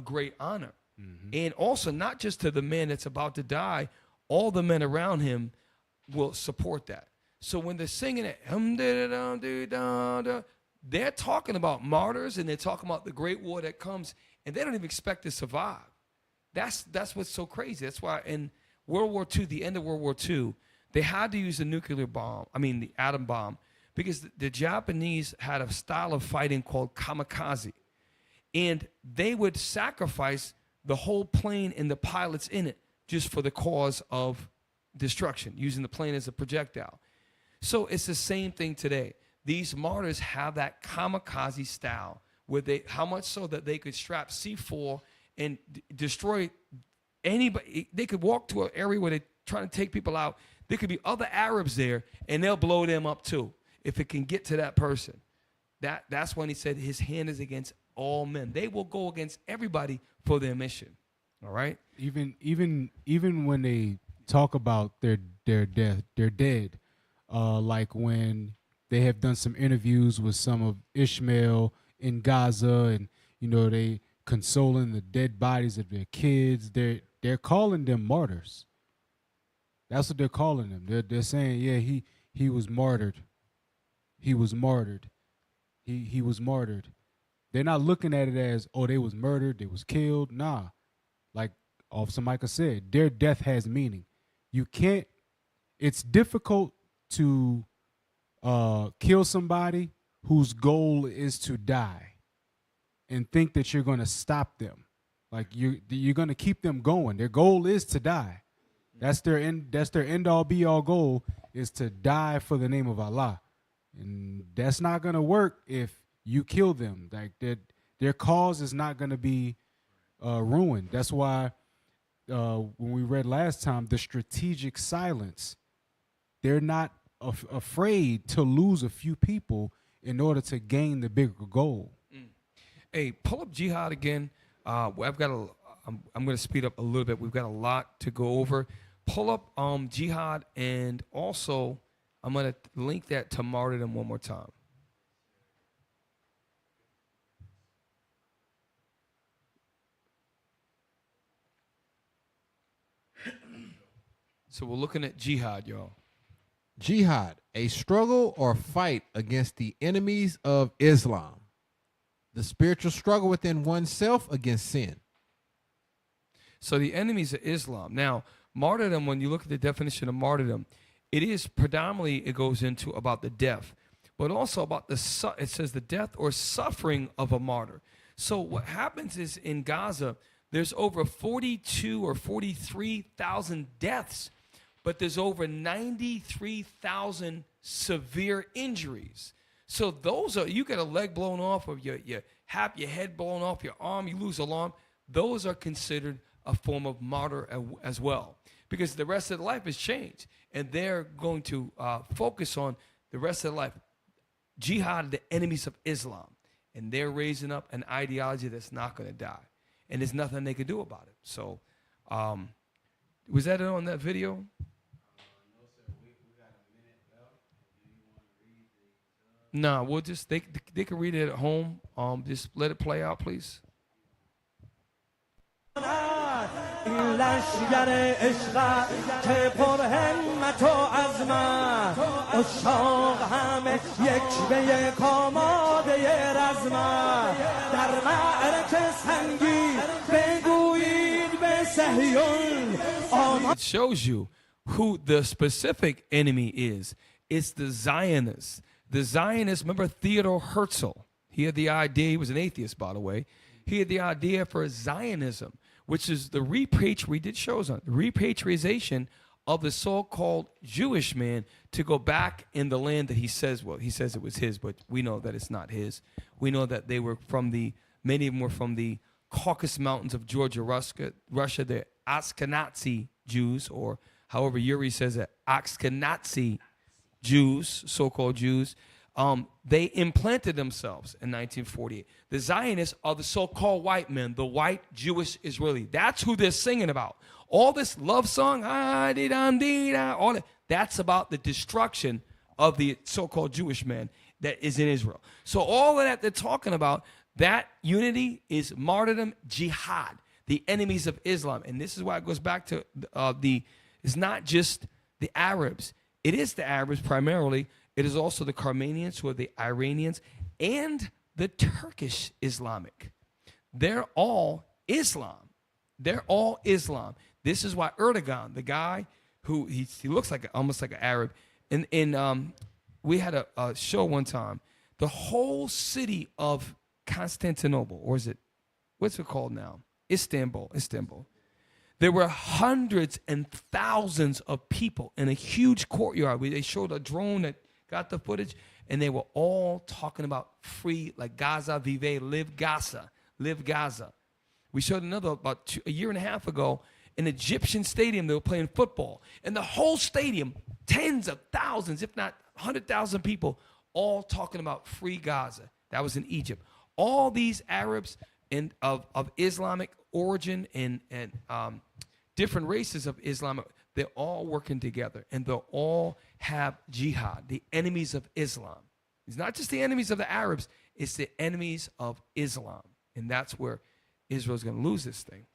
great honor. Mm-hmm. And also not just to the man that's about to die, all the men around him will support that. So when they're singing it, they're talking about martyrs, and they're talking about the great war that comes, and they don't even expect to survive. That's what's so crazy. That's why in World War II, the end of World War II, they had to use the the atom bomb, because the Japanese had a style of fighting called kamikaze. And they would sacrifice the whole plane and the pilots in it just for the cause of destruction, using the plane as a projectile. So it's the same thing today. These martyrs have that kamikaze style, where how much so that they could strap C4 and destroy anybody. They could walk to an area where they're trying to take people out. There could be other Arabs there, and they'll blow them up too if it can get to that person. That's when he said his hand is against all men. They will go against everybody for their mission. All right. Even when they talk about their death, they're dead. Like when they have done some interviews with some of Ishmael in Gaza, and they consoling the dead bodies of their kids. They're calling them martyrs. That's what they're calling them. They're saying, yeah, he was martyred. He was martyred. He was martyred. They're not looking at it as, oh, they was murdered, they was killed. Nah. Like Officer Micah said, their death has meaning. It's difficult to kill somebody whose goal is to die and think that you're going to stop them. Like you're going to keep them going. Their goal is to die. That's their end all be all goal, is to die for the name of Allah. And that's not going to work if you kill them. Like their cause is not going to be ruined. That's why when we read last time, the strategic silence, they're not afraid to lose a few people in order to gain the bigger goal. Hey, pull up jihad again. I'm going to speed up a little bit. We've got a lot to go over. Pull up jihad, and also I'm going to link that to martyrdom one more time. So we're looking at jihad, y'all. Jihad, a struggle or fight against the enemies of Islam. The spiritual struggle within oneself against sin. So the enemies of Islam. Now, martyrdom, when you look at the definition of martyrdom, it goes into about the death, but also about it says the death or suffering of a martyr. So what happens is in Gaza, there's over 42 or 43,000 deaths, but there's over 93,000 severe injuries. So those are, you get a leg blown off, or your head blown off, your arm, you lose an arm. Those are considered a form of martyr as well, because the rest of their life has changed, and they're going to focus on the rest of their life. Jihad, the enemies of Islam, and they're raising up an ideology that's not going to die, and there's nothing they can do about it. So, was that it on that video? No, sir. We got a minute left. Do you want to read the? No, we'll just they can read it at home. Just let it play out, please. این لشگر عشق که پر همت و عزمت اشاق همه یک به یک آماده رزمت در معرکه سنگی بگویید به صهیون. It shows you who the specific enemy is. It's the Zionists. The Zionists, remember Theodore Herzl? He had the idea, he was an atheist, by the way. He had the idea for Zionism, which is the we did shows on the repatriation of the so-called Jewish man to go back in the land that he says it was his, but we know that it's not his. We know that they were many of them were from the Caucasus Mountains of Georgia, Russia. They're Ashkenazi Jews, or however Yuri says it, Ashkenazi Jews, so-called Jews. They implanted themselves in 1948. The Zionists are the so-called white men, the white Jewish Israeli. That's who they're singing about. All this love song, all that, that's about the destruction of the so-called Jewish man that is in Israel. So all of that they're talking about, that unity is martyrdom, jihad, the enemies of Islam. And this is why it goes back to it's not just the Arabs. It is the Arabs primarily. It is also the Carmanians, who are the Iranians, and the Turkish Islamic. They're all Islam. They're all Islam. This is why Erdogan, the guy who he looks like almost like an Arab, we had a show one time. The whole city of Constantinople, or is it, what's it called now? Istanbul. There were hundreds and thousands of people in a huge courtyard. They showed a drone that got the footage, and they were all talking about free, like Gaza, vive, live Gaza, live Gaza. We showed another about a year and a half ago, an Egyptian stadium. They were playing football, and the whole stadium, tens of thousands, if not 100,000 people, all talking about free Gaza. That was in Egypt. All these Arabs of Islamic origin and different races of Islamic, they're all working together, and they'll all have jihad, the enemies of Islam. It's not just the enemies of the Arabs, it's the enemies of Islam. And that's where Israel's going to lose this thing.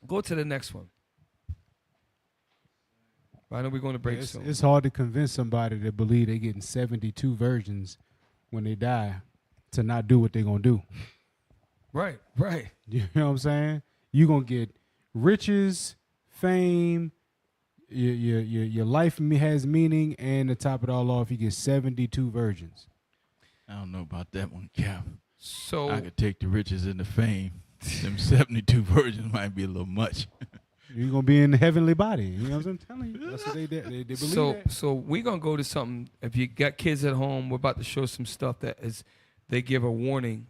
Go to the next one. I know we're going to break soon. It's hard to convince somebody to believe they're getting 72 virgins when they die to not do what they're going to do. Right. You know what I'm saying? You're going to get riches, fame, your life has meaning, and to top it all off, you get 72 virgins. I don't know about that one, Cap. So I could take the riches and the fame. Them 72 virgins might be a little much. You're going to be in the heavenly body. You know what I'm telling you? That's what they believe that. So we're going to go to something. If you got kids at home, we're about to show some stuff that is, they give a warning.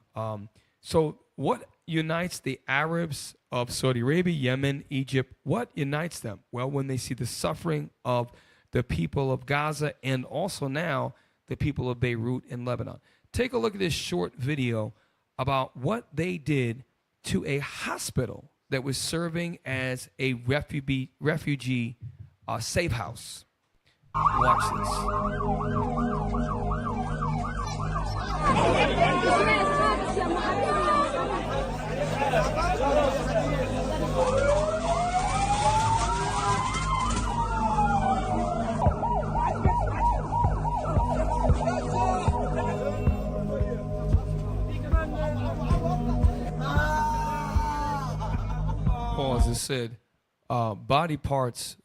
So what unites the Arabs of Saudi Arabia, Yemen, Egypt? What unites them? Well, when they see the suffering of the people of Gaza and also now the people of Beirut and Lebanon. Take a look at this short video about what they did to a hospital that was serving as a refugee safe house. Watch this. Paul, as it said, body parts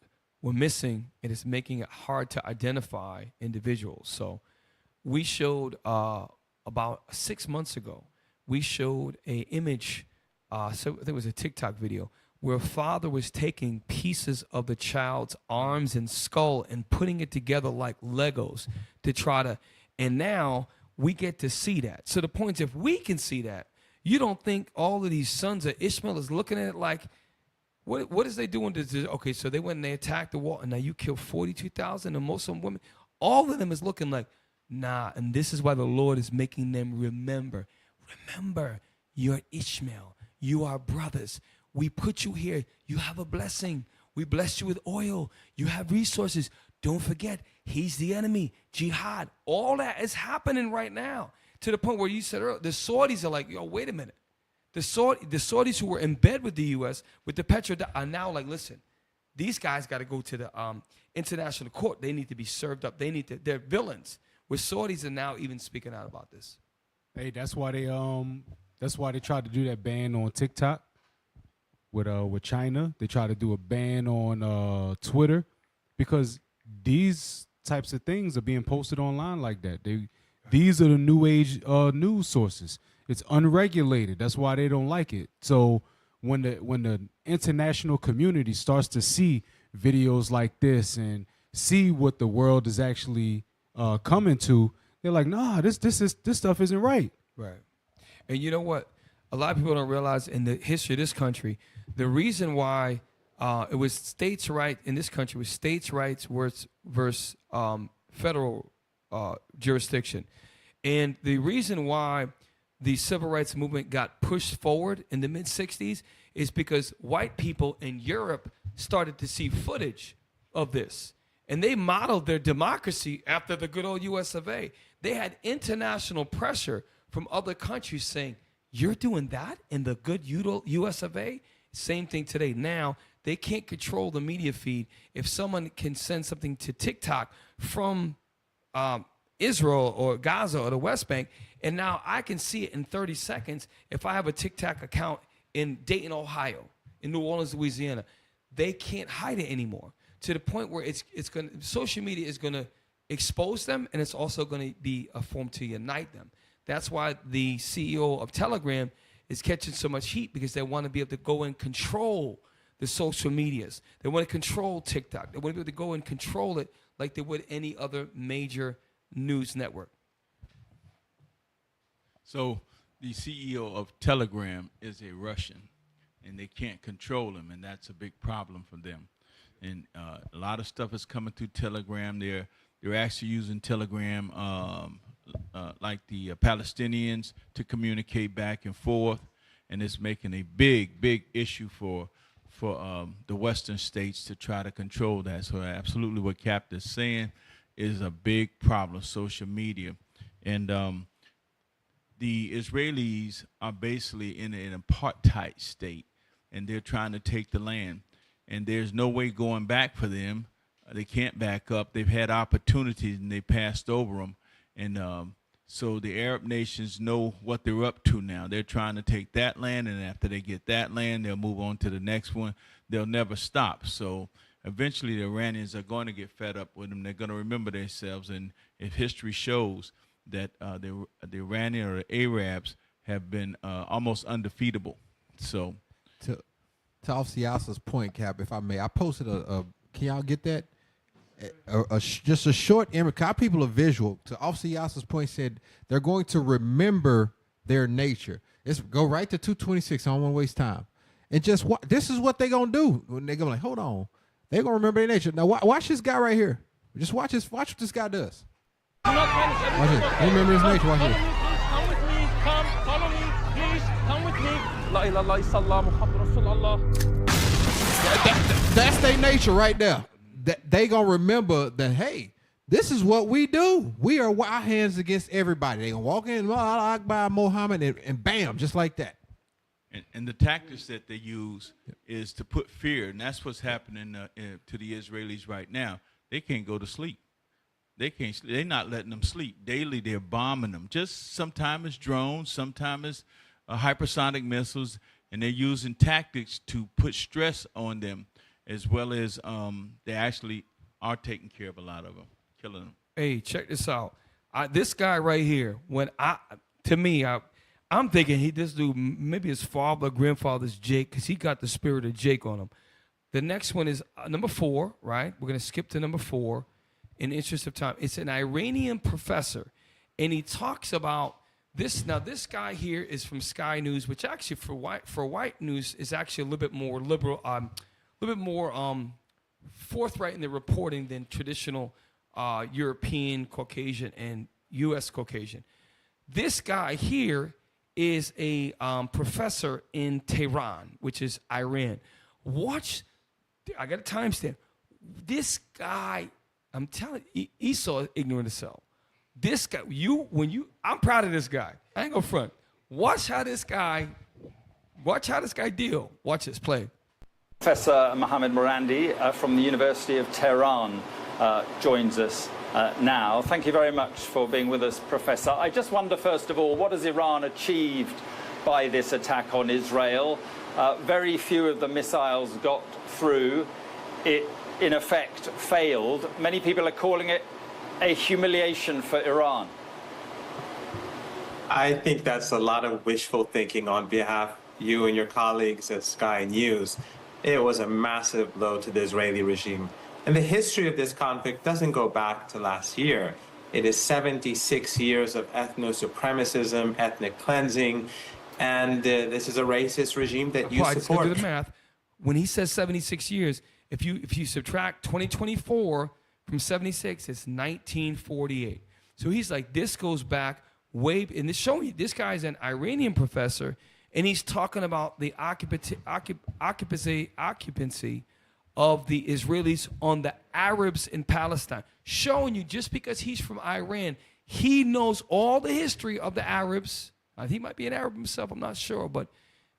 were missing, and it's making it hard to identify individuals. So we showed about 6 months ago, we showed an image, so I think it was a TikTok video, where a father was taking pieces of the child's arms and skull and putting it together like Legos to try to, and now we get to see that. So the point is, if we can see that, you don't think all of these sons of Ishmael is looking at it like, what is they doing? Okay, so they went and they attacked the wall, and now you killed 42,000, and most of them women. All of them is looking like, nah, and this is why the Lord is making them remember. Remember, you're Ishmael. You are brothers. We put you here. You have a blessing. We blessed you with oil. You have resources. Don't forget, he's the enemy. Jihad. All that is happening right now, to the point where you said earlier, the Saudis are like, yo, wait a minute. The Saudis who were in bed with the U.S., with the petro, are now like, listen, these guys got to go to the international court. They need to be served up. They're villains. Where Saudis are now even speaking out about this. Hey, that's why they tried to do that ban on TikTok with China. They tried to do a ban on Twitter because these types of things are being posted online like that. These are the new age news sources. It's unregulated. That's why they don't like it. So when the international community starts to see videos like this and see what the world is actually coming to, they're like, nah, this stuff isn't right. Right. And you know what? A lot of people don't realize in the history of this country, the reason why it was states' rights in this country was states' rights versus federal jurisdiction. And the reason why the civil rights movement got pushed forward in the mid-'60s is because white people in Europe started to see footage of this. And they modeled their democracy after the good old US of A. They had international pressure from other countries saying, you're doing that in the good US of A? Same thing today. Now, they can't control the media feed. If someone can send something to TikTok from Israel or Gaza or the West Bank, and now I can see it in 30 seconds if I have a TikTok account in Dayton, Ohio, in New Orleans, Louisiana. They can't hide it anymore, to the point where social media is going to expose them, and it's also going to be a form to unite them. That's why the CEO of Telegram is catching so much heat, because they want to be able to go and control the social medias. They want to control TikTok. They want to be able to go and control it like they would any other major news network. So the CEO of Telegram is a Russian, and they can't control him, and that's a big problem for them. And a lot of stuff is coming through Telegram. They're actually using Telegram like the Palestinians to communicate back and forth, and it's making a big issue for the Western states to try to control that. So absolutely what Cap is saying is a big problem, social media. And the Israelis are basically in an apartheid state, and they're trying to take the land. And there's no way going back for them. They can't back up. They've had opportunities, and they passed over them. And so the Arab nations know what they're up to now. They're trying to take that land, and after they get that land, they'll move on to the next one. They'll never stop. So eventually the Iranians are going to get fed up with them. They're going to remember themselves. And if history shows that the Iranian or the Arabs have been almost undefeatable. So to Siasa's point, Cap, if I may, I posted can y'all get that? Just a short image. Our people are visual. To Siasa's point, said they're going to remember their nature. Go right to 226. I don't want to waste time. And just this is what they're going to do. When they go like, hold on. They're going to remember their nature. Now, watch this guy right here. Just watch what this guy does. Watch this. They remember his nature. Watch this. Come with me. Come. Follow me. Please. Come with me. La ilaha illallah Muhammad Rasulullah. That's their nature right there. They gonna remember that, hey, this is what we do. We are our hands against everybody. They gonna walk in, Allah Akbar, Muhammad, and bam, just like that. And the tactics that they use is to put fear, and that's what's happening to the Israelis right now. They can't go to sleep. They can't sleep. They're not letting them sleep. Daily, they're bombing them. Just sometimes it's drones, sometimes it's hypersonic missiles, and they're using tactics to put stress on them, as well as they actually are taking care of a lot of them, killing them. Hey, check this out. This guy right here, I'm thinking this dude, maybe his father or grandfather's Jake, because he got the spirit of Jake on him. The next one is number 4, right? We're going to skip to number 4 in the interest of time. It's an Iranian professor, and he talks about this. Now, this guy here is from Sky News, which actually for white news is actually a little bit more liberal, a little bit more forthright in the reporting than traditional European Caucasian and U.S. Caucasian. This guy here is a professor in Tehran, which is Iran. Watch, I got a timestamp. This guy, I'm telling you, Esau ignorant as hell. This guy, I'm proud of this guy. I ain't gonna front. Watch how this guy deal. Watch this, play. Professor Mohammed Morandi from the University of Tehran joins us now. Thank you very much for being with us, Professor. I just wonder, first of all, what has Iran achieved by this attack on Israel? Very few of the missiles got through. It, in effect, failed. Many people are calling it a humiliation for Iran. I think that's a lot of wishful thinking on behalf of you and your colleagues at Sky News. It was a massive blow to the Israeli regime. And the history of this conflict doesn't go back to last year. It is 76 years of ethno-supremacism, ethnic cleansing, and this is a racist regime that you I just gotta support. do the math. When he says 76 years, if you subtract 2024 from 76, it's 1948. So he's like, this goes back way, and this showing you, this guy's an Iranian professor, and he's talking about the occupancy of the Israelis on the Arabs in Palestine, showing you just because he's from Iran, he knows all the history of the Arabs. He might be an Arab himself, I'm not sure, but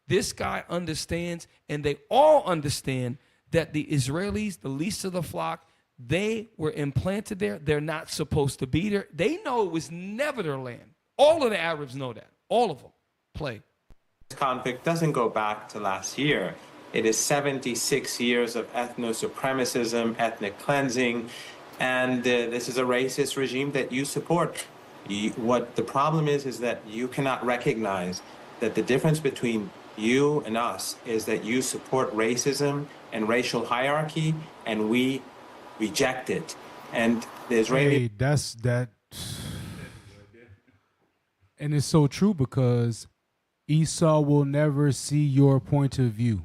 this guy understands, and they all understand that the Israelis, the least of the flock, they were implanted there. They're not supposed to be there. They know it was never their land. All of the Arabs know that. All of them. Play. This conflict doesn't go back to last year. It is 76 years of ethno-supremacism, ethnic cleansing, and this is a racist regime that you support. What the problem is that you cannot recognize that the difference between you and us is that you support racism and racial hierarchy, and we reject it. And the Israeli... Hey, that's that. And it's so true because Esau will never see your point of view.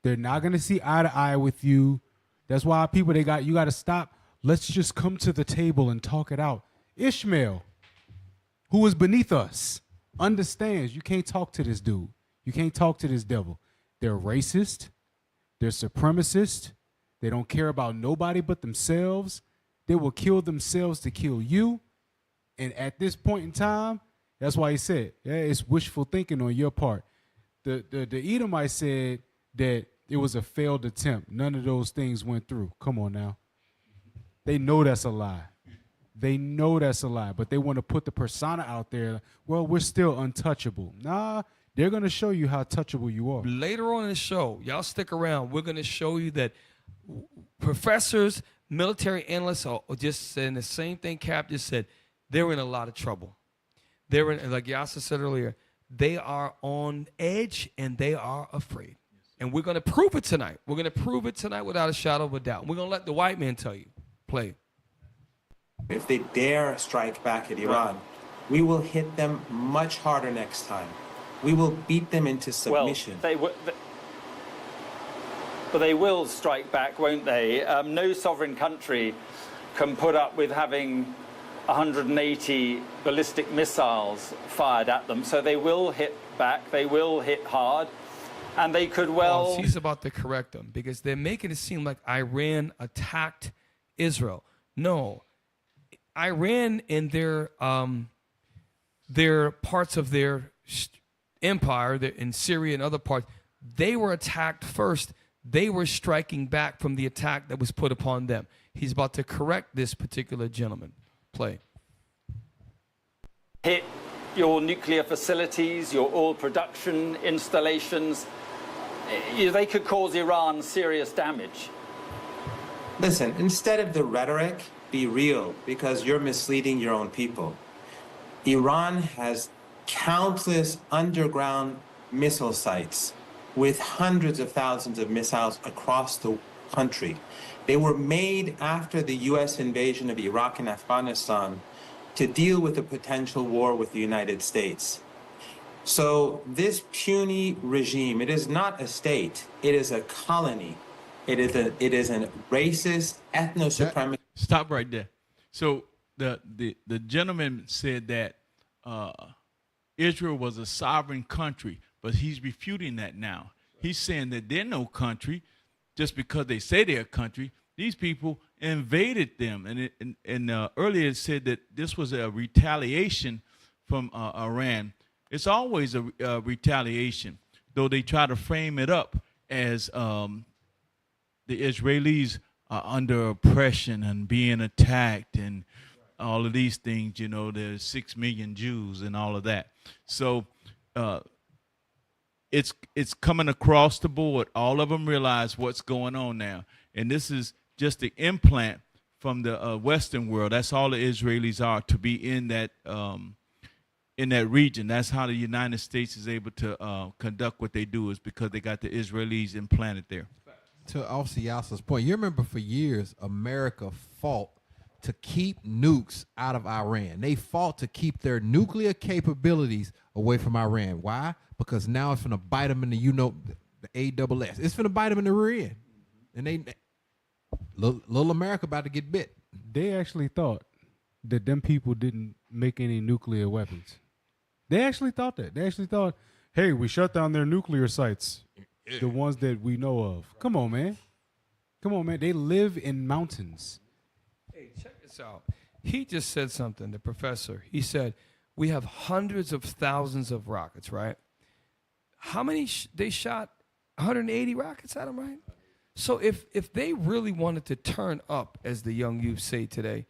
They're not going to see eye to eye with you. That's why people, you got to stop. Let's just come to the table and talk it out. Ishmael, who is beneath us, understands you can't talk to this dude. You can't talk to this devil. They're racist. They're supremacist. They don't care about nobody but themselves. They will kill themselves to kill you. And at this point in time, that's why he said, yeah, it's wishful thinking on your part. The Edomite said that it was a failed attempt. None of those things went through. Come on now. They know that's a lie. They know that's a lie, but they want to put the persona out there. Well, we're still untouchable. Nah, they're going to show you how touchable you are. Later on in the show, y'all stick around. We're going to show you that professors, military analysts are just saying the same thing Cap just said. They're in a lot of trouble. They're in, like Yasser said earlier, they are on edge and they are afraid. And we're going to prove it tonight. We're going to prove it tonight without a shadow of a doubt. We're going to let the white man tell you. Play. If they dare strike back at Iran, we will hit them much harder next time. We will beat them into submission. Well, but they will strike back, won't they? No sovereign country can put up with having 180 ballistic missiles fired at them. So they will hit back. They will hit hard. And they could well... He's about to correct them because they're making it seem like Iran attacked Israel. No. Iran and their parts of their empire in Syria and other parts, they were attacked first. They were striking back from the attack that was put upon them. He's about to correct this particular gentleman. Play. Hit your nuclear facilities, your oil production installations. They could cause Iran serious damage. Listen, instead of the rhetoric, be real, because you're misleading your own people. Iran has countless underground missile sites with hundreds of thousands of missiles across the country. They were made after the U.S. invasion of Iraq and Afghanistan to deal with a potential war with the United States. So this puny regime, it is not a state, it is a colony. It is a racist, ethno-supremacist. Stop right there. So the gentleman said that Israel was a sovereign country, but he's refuting that now. He's saying that they're no country just because they say they're a country. These people invaded them. And earlier it said that this was a retaliation from Iran. It's always a retaliation, though they try to frame it up as the Israelis are under oppression and being attacked and all of these things. You know, there's 6 million Jews and all of that. So it's coming across the board. All of them realize what's going on now. And this is just the implant from the Western world. That's all the Israelis are, to be in in that region. That's how the United States is able to conduct what they do, is because they got the Israelis implanted there. To Officer Yasser's point, you remember for years America fought to keep nukes out of Iran. They fought to keep their nuclear capabilities away from Iran. Why? Because now it's going to bite them in the, the ASS. It's going to bite them in the rear end. And little America about to get bit. They actually thought that them people didn't make any nuclear weapons. They actually thought that. They actually thought, hey, we shut down their nuclear sites, the ones that we know of. Come on, man. Come on, man. They live in mountains. Hey, check this out. He just said something, the professor. He said, we have hundreds of thousands of rockets, right? How many they shot? 180 rockets at them, right? So if they really wanted to turn up, as the young youth say today,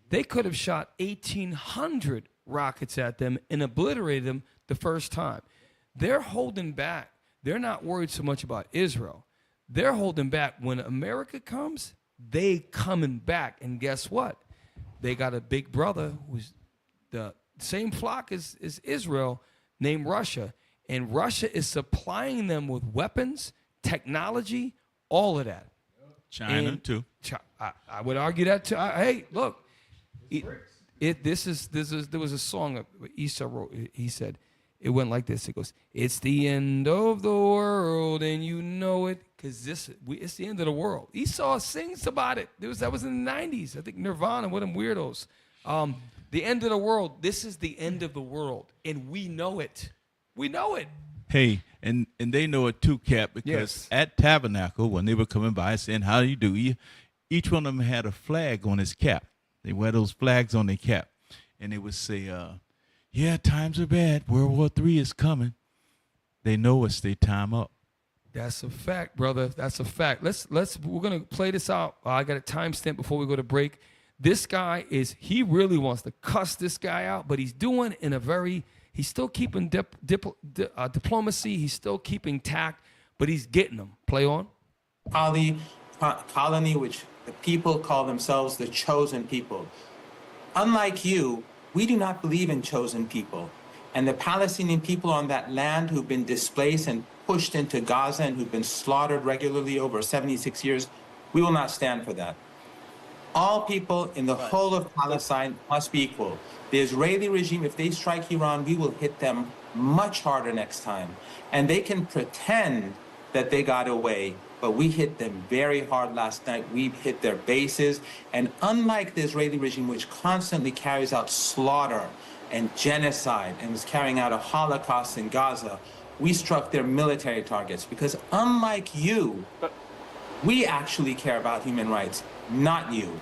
they could have shot 1,800 rockets at them and obliterated them the first time. They're holding back. They're not worried so much about Israel. They're holding back. When America comes, they coming back. And guess what? They got a big brother who's the same flock as Israel, named Russia. And Russia is supplying them with weapons, technology, all of that. China, too. I would argue that too. Hey, look. There was a song Issa wrote. He said, it went like this. It goes, it's the end of the world and you know it, because it's the end of the world. Esau sings about it. That was in the 90s. I think Nirvana, one of them weirdos. The end of the world. This is the end of the world, and we know it. We know it. Hey, and they know it too, Cap, because Yes. at Tabernacle, when they were coming by saying, how do you do? Each one of them had a flag on his cap. They wear those flags on their cap. And they would say, yeah, times are bad. World War III is coming. They know it's their time up. That's a fact, brother. That's a fact. We're gonna play this out. I got a timestamp before we go to break. This guy he really wants to cuss this guy out, but he's doing in a very, he's still keeping diplomacy. He's still keeping tact, but he's getting them. Play on. Colony, which the people call themselves the chosen people. Unlike you, we do not believe in chosen people. And the Palestinian people on that land who've been displaced and pushed into Gaza and who've been slaughtered regularly over 76 years, we will not stand for that. All people in the whole of Palestine must be equal. The Israeli regime, if they strike Iran, we will hit them much harder next time. And they can pretend that they got away, but we hit them very hard last night. We hit their bases. And unlike the Israeli regime, which constantly carries out slaughter and genocide and was carrying out a Holocaust in Gaza, we struck their military targets. Because unlike you, we actually care about human rights, not you.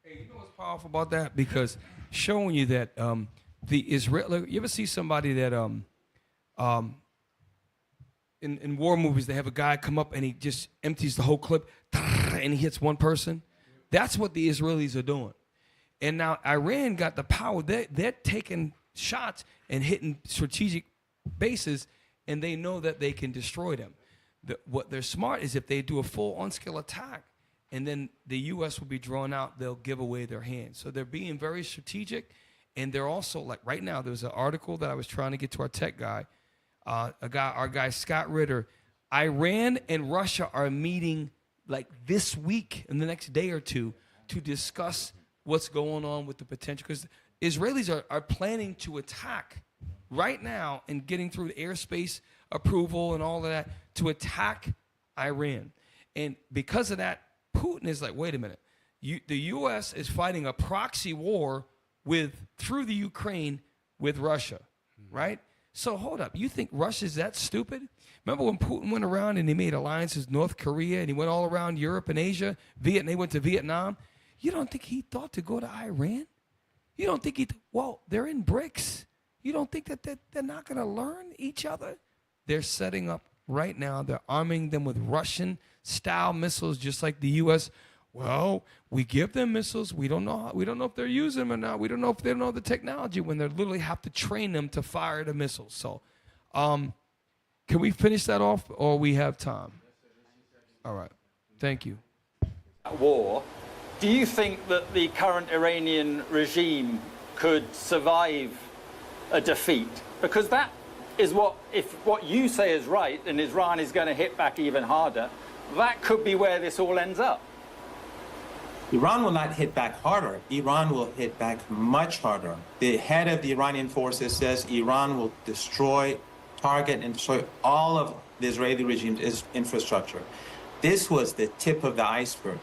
Hey, you know what's powerful about that? Because showing you that the Israel, you ever see somebody that in war movies, they have a guy come up and he just empties the whole clip and he hits one person? That's what the Israelis are doing. And now Iran got the power. They're taking shots and hitting strategic bases, and they know that they can destroy them. What they're smart is if they do a full on-scale attack, and then the U.S. will be drawn out, they'll give away their hand. So they're being very strategic, and they're also, like right now, there's an article that I was trying to get to our tech guy, our guy Scott Ritter. Iran and Russia are meeting like this week, in the next day or two, to discuss what's going on with the potential, because Israelis are planning to attack right now and getting through the airspace approval and all of that to attack Iran. And because of that, Putin is like, wait a minute, the U.S. is fighting a proxy war through the Ukraine with Russia, right? So hold up, you think Russia's that stupid? Remember when Putin went around and he made alliances with North Korea and he went all around Europe and Asia, they went to Vietnam? You don't think he thought to go to Iran? You don't think they're in BRICS. You don't think that they're not going to learn each other? They're setting up right now. They're arming them with Russian-style missiles, just like the U.S. Well, we give them missiles. We don't know if they're using them or not. We don't know if they know the technology when they literally have to train them to fire the missiles. So, can we finish that off, or we have time? All right. Thank you. War do you think that the current Iranian regime could survive a defeat? Because that is what, if what you say is right and Iran is going to hit back even harder, that could be where this all ends up. Iran will not hit back harder. Iran will hit back much harder. The head of the Iranian forces says Iran will destroy, target, and destroy all of the Israeli regime's infrastructure. This was the tip of the iceberg.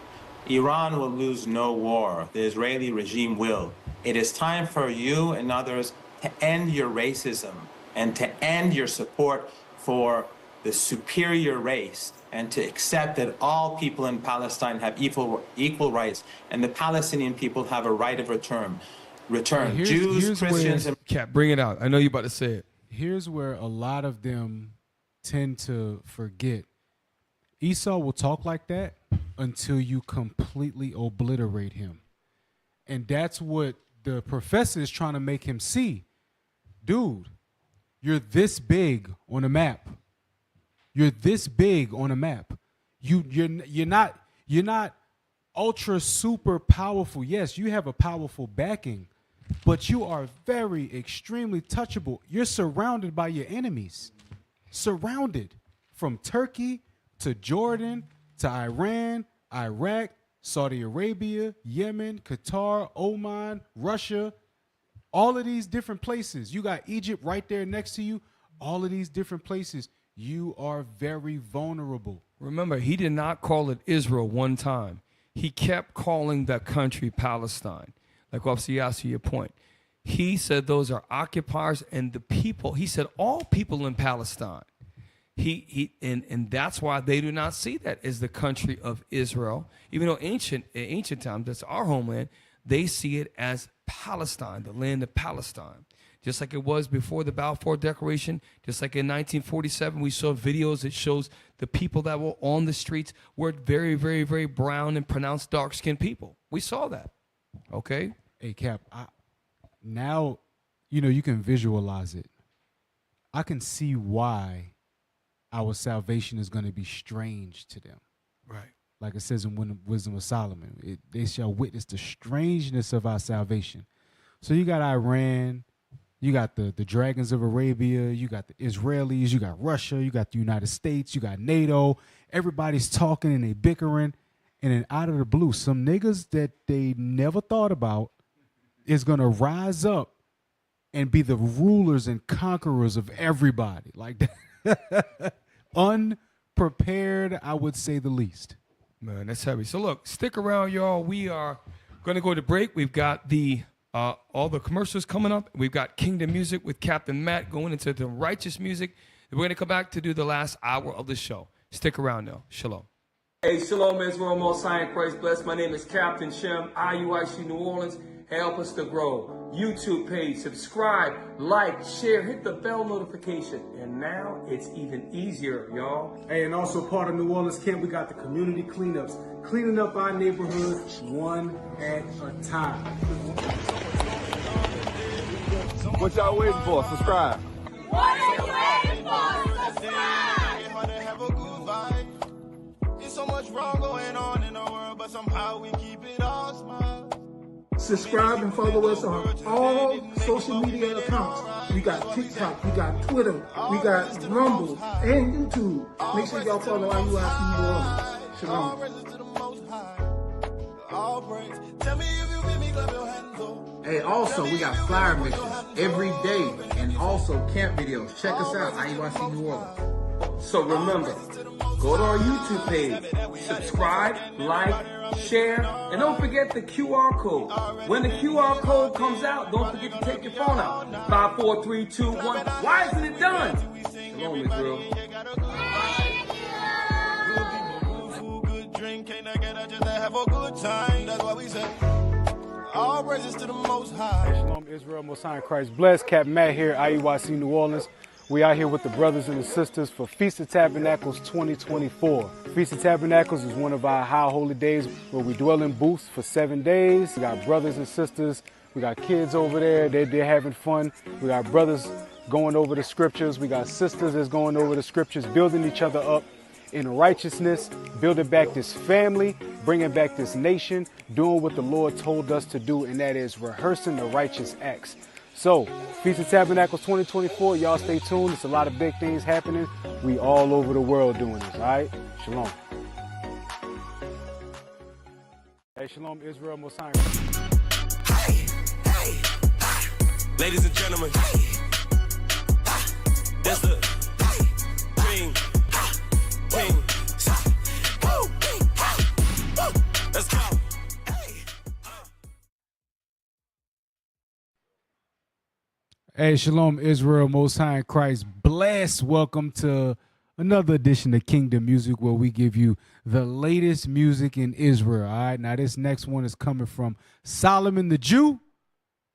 Iran will lose no war. The Israeli regime will. It is time for you and others to end your racism and to end your support for the superior race and to accept that all people in Palestine have equal rights and the Palestinian people have a right of return. Jews, Christians, and Cap, bring it out. I know you're about to say it. Here's where a lot of them tend to forget. Esau will talk like that until you completely obliterate him. And that's what the professor is trying to make him see. Dude, you're this big on a map. You're this big on a map. You're not ultra super powerful. Yes, you have a powerful backing, but you are very extremely touchable. You're surrounded by your enemies. Surrounded from Turkey to Jordan to Iran, Iraq, Saudi Arabia, Yemen, Qatar, Oman, Russia, all of these different places. You got Egypt right there next to you. All of these different places. You are very vulnerable. Remember, he did not call it Israel one time. He kept calling that country Palestine. Like Officer Yasser, your point. He said those are occupiers and the people. He said all people in Palestine. And that's why they do not see that as the country of Israel. Even though ancient times, that's our homeland, they see it as Palestine, the land of Palestine. Just like it was before the Balfour Declaration, just like in 1947, we saw videos that shows the people that were on the streets were very, very, very brown and pronounced dark-skinned people. We saw that. Okay? Hey, Cap, now, you can visualize it. I can see why our salvation is going to be strange to them. Right. Like it says in Wisdom of Solomon, they shall witness the strangeness of our salvation. So you got Iran, you got the dragons of Arabia, you got the Israelis, you got Russia, you got the United States, you got NATO. Everybody's talking and they bickering. And then out of the blue, some niggas that they never thought about is going to rise up and be the rulers and conquerors of everybody. Like that. Unprepared, I would say the least. Man, that's heavy. So look, stick around, y'all. We are going to go to break. We've got all the commercials coming up. We've got Kingdom Music with Captain Matt going into the righteous music. We're going to come back to do the last hour of the show. Stick around now. Shalom. Hey, shalom, Israel, Most High in Christ bless. My name is Captain Shem, IUIC New Orleans. Help us to grow. YouTube page, subscribe, like, share, hit the bell notification. And now it's even easier, y'all. Hey, and also part of New Orleans Camp, we got the community cleanups. Cleaning up our neighborhood one at a time. What y'all waiting for? Subscribe. What are you waiting for? Subscribe! There's so much wrong going on in the world, but somehow we keep it all smile. Subscribe and follow us on all social media accounts. We got TikTok, we got Twitter, we got Rumble, and YouTube. Make sure y'all follow IUIC New Orleans. Shalom. Hey, also, we got flyer missions every day and also camp videos. Check us out, IUIC New Orleans. So remember, go to our YouTube page, subscribe, like, share, and don't forget the QR code. When the QR code comes out, don't forget to take your phone out. 5, 4, 3, 2, 1. Why isn't it done? Shalom, Israel. Have a good time. That's what we say. All praises to the Most High. Shalom, Israel, Most High in Christ bless. Captain Matt here, IUIC New Orleans. We out here with the brothers and the sisters for Feast of Tabernacles 2024. Feast of Tabernacles is one of our high holy days where we dwell in booths for 7 days. We got brothers and sisters. We got kids over there. They're having fun. We got brothers going over the scriptures. We got sisters that's going over the scriptures, building each other up. in righteousness, building back this family, bringing back this nation, doing what the Lord told us to do, and that is rehearsing the righteous acts. So, Feast of Tabernacles 2024, y'all stay tuned. It's a lot of big things happening. We all over the world doing this, all right? Shalom. Hey, shalom, Israel, Most High. Ladies and gentlemen, there's the king. Let's go. Hey, shalom, Israel, Most High in Christ. Bless. Welcome to another edition of Kingdom Music, where we give you the latest music in Israel. All right, now this next one is coming from Solomon the Jew.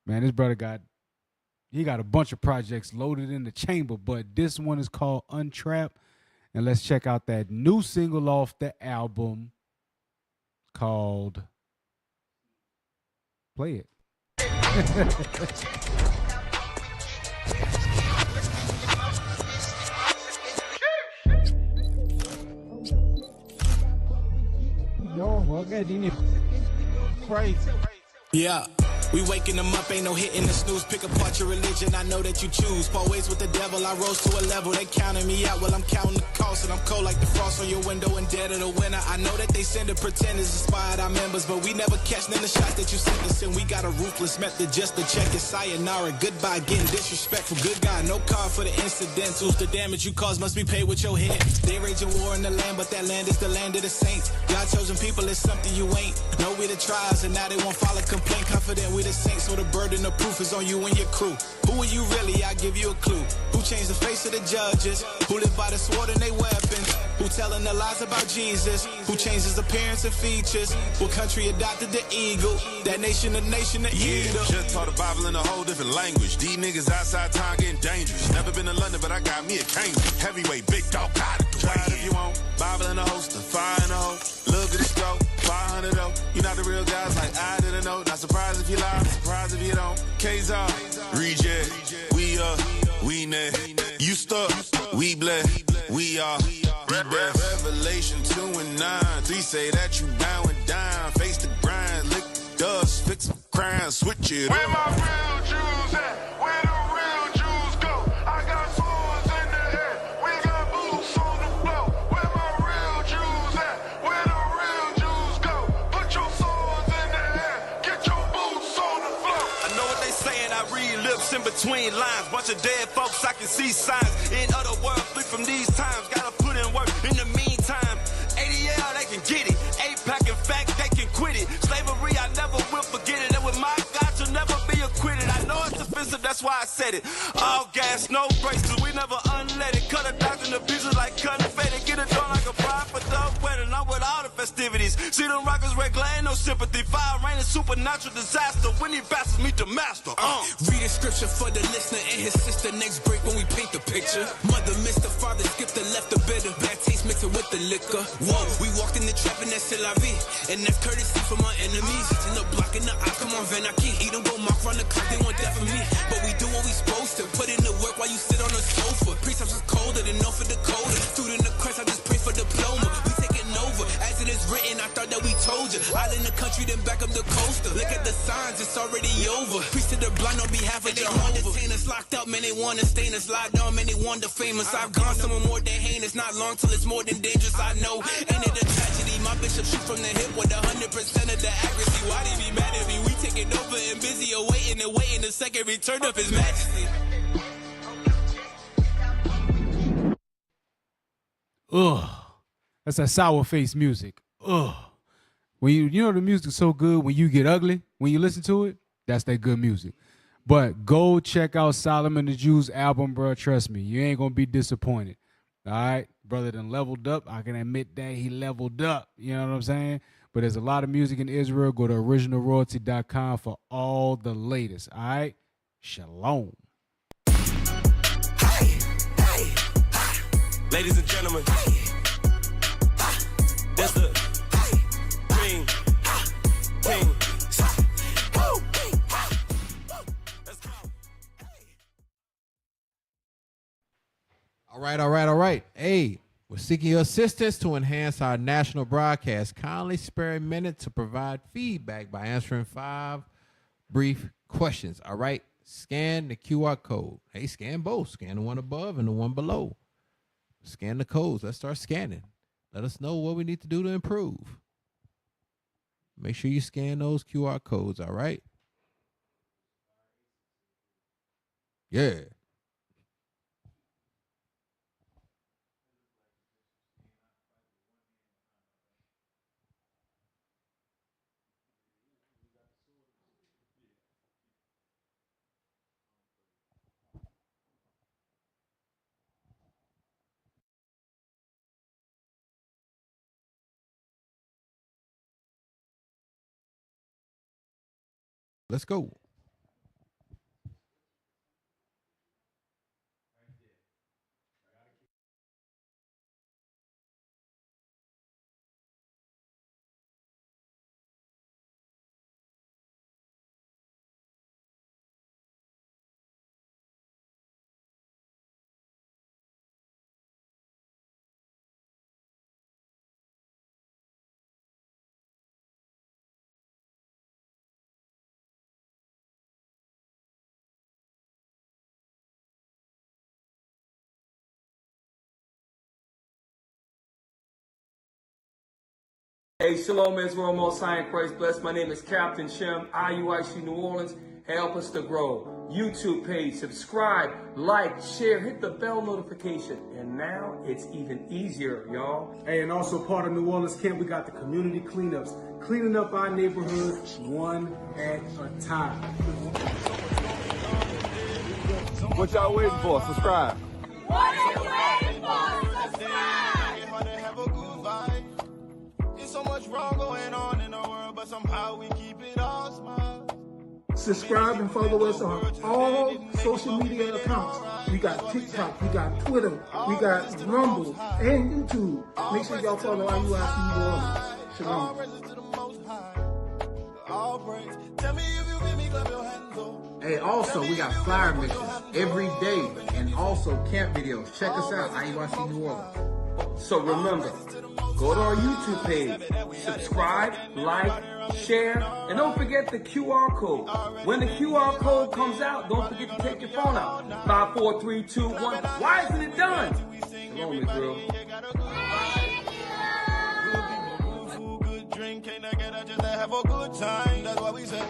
Man, this brother got a bunch of projects loaded in the chamber, but this one is called Untrap. And let's check out that new single off the album called Play It. Crazy. Yeah. We waking them up, ain't no hitting the snooze. Pick apart your religion, I know that you choose. Part ways with the devil, I rose to a level. They counting me out while I'm counting the cost. And I'm cold like the frost on your window and dead of the winter. I know that they send the pretenders, inspired our members, but we never catch none of the shots that you sent us. And we got a ruthless method just to check it. Sayonara, goodbye, getting disrespectful. Good guy, no card for the incidentals. The damage you cause must be paid with your head. They raging war in the land, but that land is the land of the saints. God chosen people is something you ain't. Know we the tribes, and now they won't file a complaint. Confident we the saints, so the burden of proof is on you and your crew. Who are you really? I'll give you a clue. Who changed the face of the judges? Who live by the sword and they weapons? Who telling the lies about Jesus? Who changed his appearance and features? What country adopted the eagle? That nation, the eagle. Just taught the Bible in a whole different language. These niggas outside town getting dangerous. Never been to London, but I got me a Cambridge. Heavyweight, big dog, got it. Try it if you want. Bible in a holster, fire in a hole. Look at the stroke, 500 though. You not the real guys like I didn't know. Not surprised if you lie, surprised if you don't. K's-Off, reject, we net. You stuck, we bless, we are. Revelation 2 and 9. 3 say that you bowing down. Face the grind, lick the dust, fix some crime, switch it Where up. my real Jews at? Where the real Jews go? I got swords in the air. We got boots on the floor. Where my real Jews at? Where the real Jews go? Put your swords in the air. Get your boots on the floor. I know what they saying. I read lips in between lines. Bunch of dead folks, I can see signs. In other words, flee from these times. Gotta put in work in the meantime. ADL, they can get it. APAC, in fact, they can quit it. Slavery, I never will forget it. And with my God, you'll never be acquitted. I know it's offensive, that's why I said it. All gas, no brakes, cause we never unleaded. Cut a doctor to pieces like confetti. Get it done like a bride for the wedding. I'm with all the festivities. See them rockers red glare, no sympathy. Fire rain is supernatural disaster. When these bastards meet the master. Read a scripture for the listener and his sister. Next break when we paint the picture. Mother missed the father, skipped the left the bitter. Bad taste mixing with the liquor. Whoa, we walked in the trap and that's c'est la vie. And that's courtesy for my enemies. In the block in the eye, come on, Van, I can't eat them, go mock run the clock, they want that for me. But we do what we supposed to. Put in the work while you sit on the sofa. Precepts is colder than no for the colder. Student the Christ, I just pray for diploma. We taking over, as it is written, I thought that we told you. Out in the country, then back up the coaster. Look at the signs, it's already over. Preach to the blind on behalf of Jehovah. They want to detain us locked up, man, they want to stain us. Locked down, man, they want to famous. I've gone somewhere more than heinous. Not long till it's more than dangerous, I know. Ain't it a tragedy? My bishop shoot from the hip with 100% of the accuracy. Why they be mad at me? We taking over and busy awaiting and waiting the second return of his majesty. Ugh. That's that sour face music. Ugh. When you know the music's so good when you get ugly, when you listen to it, that's that good music. But go check out Solomon the Jew's album, bro. Trust me, you ain't gonna be disappointed. All right, brother done leveled up. I can admit that he leveled up. You know what I'm saying? But there's a lot of music in Israel. Go to originalroyalty.com for all the latest. All right, shalom. Ladies and gentlemen, there's the king. All right. Hey, We're seeking your assistance to enhance our national broadcast. Kindly spare a minute to provide feedback by answering 5 brief questions. All right, scan the QR code. Hey, scan both. Scan the one above and the one below. Scan the codes. Let's start scanning. Let us know what we need to do to improve. Make sure you scan those QR codes, all right? Yeah. Let's go. Hey, Shalom Israel, Most High in Christ bless. My name is Captain Shem, IUIC New Orleans. Help us to grow. YouTube page, subscribe, like, share, hit the bell notification. And now it's even easier, y'all. Hey, and also part of New Orleans camp, we got the community cleanups, cleaning up our neighborhood one at a time. What y'all waiting for? Subscribe. What are you waiting for? Subscribe! So much wrong going on in the world, but somehow we keep it all smile. Subscribe and follow us on all social media accounts. We got TikTok, we got Twitter, we got Rumble, and YouTube. Make sure y'all follow IUIC New Orleans. Shalom. Hey, also, we got flyer missions every day and also camp videos. Check us out, IUIC New Orleans. So remember, go to our YouTube page, subscribe, like, share, and don't forget the QR code. When the QR code comes out, don't forget to take your phone out. 5, 4, 3, 2, 1. Why isn't it done? Shalom, Israel. Good drink, can't I get out just to have a good time? That's why we say,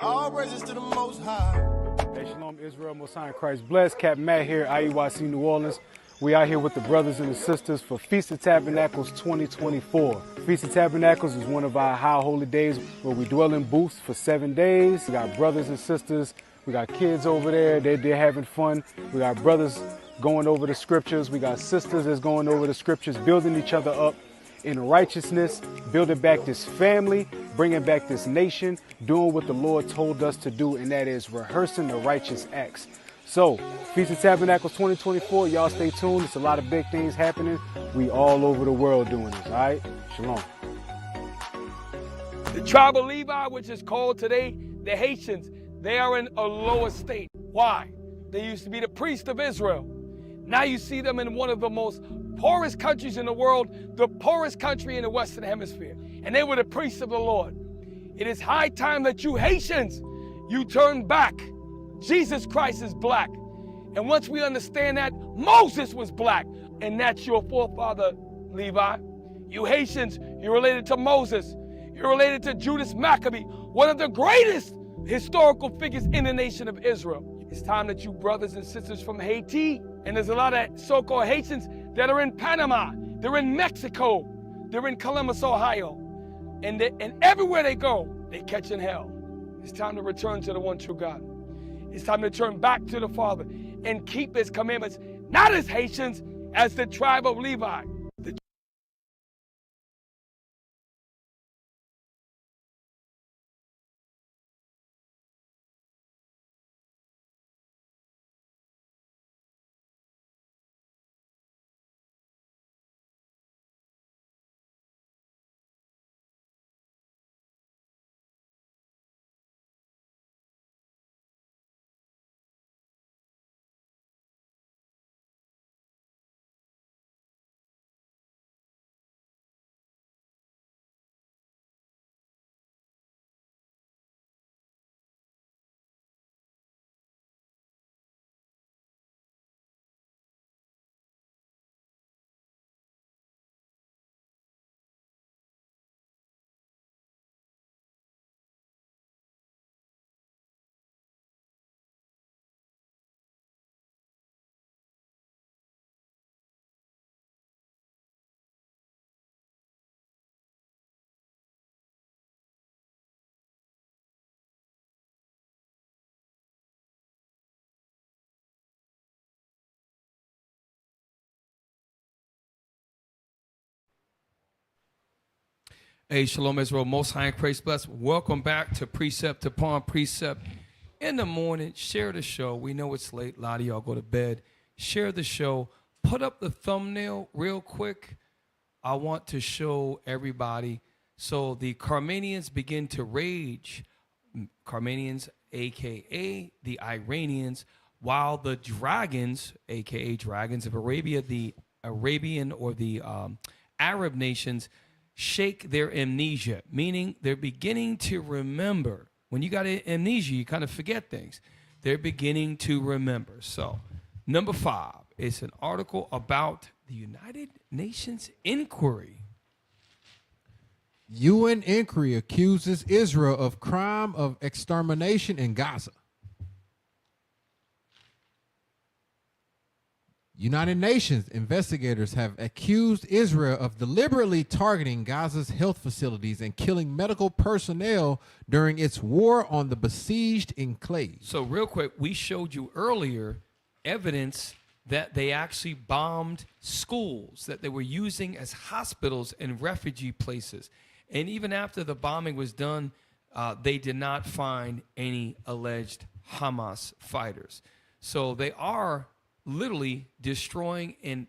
all praises to the Most High. Hey, Shalom Israel, Most High in Christ bless. Captain Matt here, IUIC New Orleans. We out here with the brothers and the sisters for Feast of Tabernacles 2024. Feast of Tabernacles is one of our high holy days where we dwell in booths for 7 days. We got brothers and sisters. We got kids over there. They're having fun. We got brothers going over the scriptures. We got sisters that's going over the scriptures, building each other up in righteousness, building back this family, bringing back this nation, doing what the Lord told us to do, and that is rehearsing the righteous acts. So, Feast of Tabernacles 2024, y'all stay tuned. It's a lot of big things happening. We all over the world doing this, all right? Shalom. The tribe of Levi, which is called today the Haitians, they are in a lower state. Why? They used to be the priests of Israel. Now you see them in one of the most poorest countries in the world, the poorest country in the Western Hemisphere. And they were the priests of the Lord. It is high time that you Haitians, you turn back. Jesus Christ is black. And once we understand that, Moses was black. And that's your forefather, Levi. You Haitians, you're related to Moses. You're related to Judas Maccabee, one of the greatest historical figures in the nation of Israel. It's time that you brothers and sisters from Haiti, and there's a lot of so-called Haitians that are in Panama, they're in Mexico, they're in Columbus, Ohio. And everywhere they go, they catching hell. It's time to return to the one true God. It's time to turn back to the Father and keep his commandments, not as Haitians, as the tribe of Levi. Hey, Shalom Israel, Most High and Christ bless. Welcome back to Precept Upon Precept. In the morning, share the show. We know it's late. A lot of y'all go to bed. Share the show. Put up the thumbnail real quick. I want to show everybody. So the Carmanians begin to rage. Carmanians, a.k.a. the Iranians, while the dragons, a.k.a. dragons of Arabia, the Arabian or the Arab nations, shake their amnesia, meaning they're beginning to remember. When you got amnesia, you kind of forget things. They're beginning to remember. So, number 5 is an article about the United Nations inquiry. UN inquiry accuses Israel of crime of extermination in Gaza. United Nations investigators have accused Israel of deliberately targeting Gaza's health facilities and killing medical personnel during its war on the besieged enclave. So real quick, we showed you earlier evidence that they actually bombed schools, that they were using as hospitals and refugee places. And even after the bombing was done, they did not find any alleged Hamas fighters. So they are literally destroying and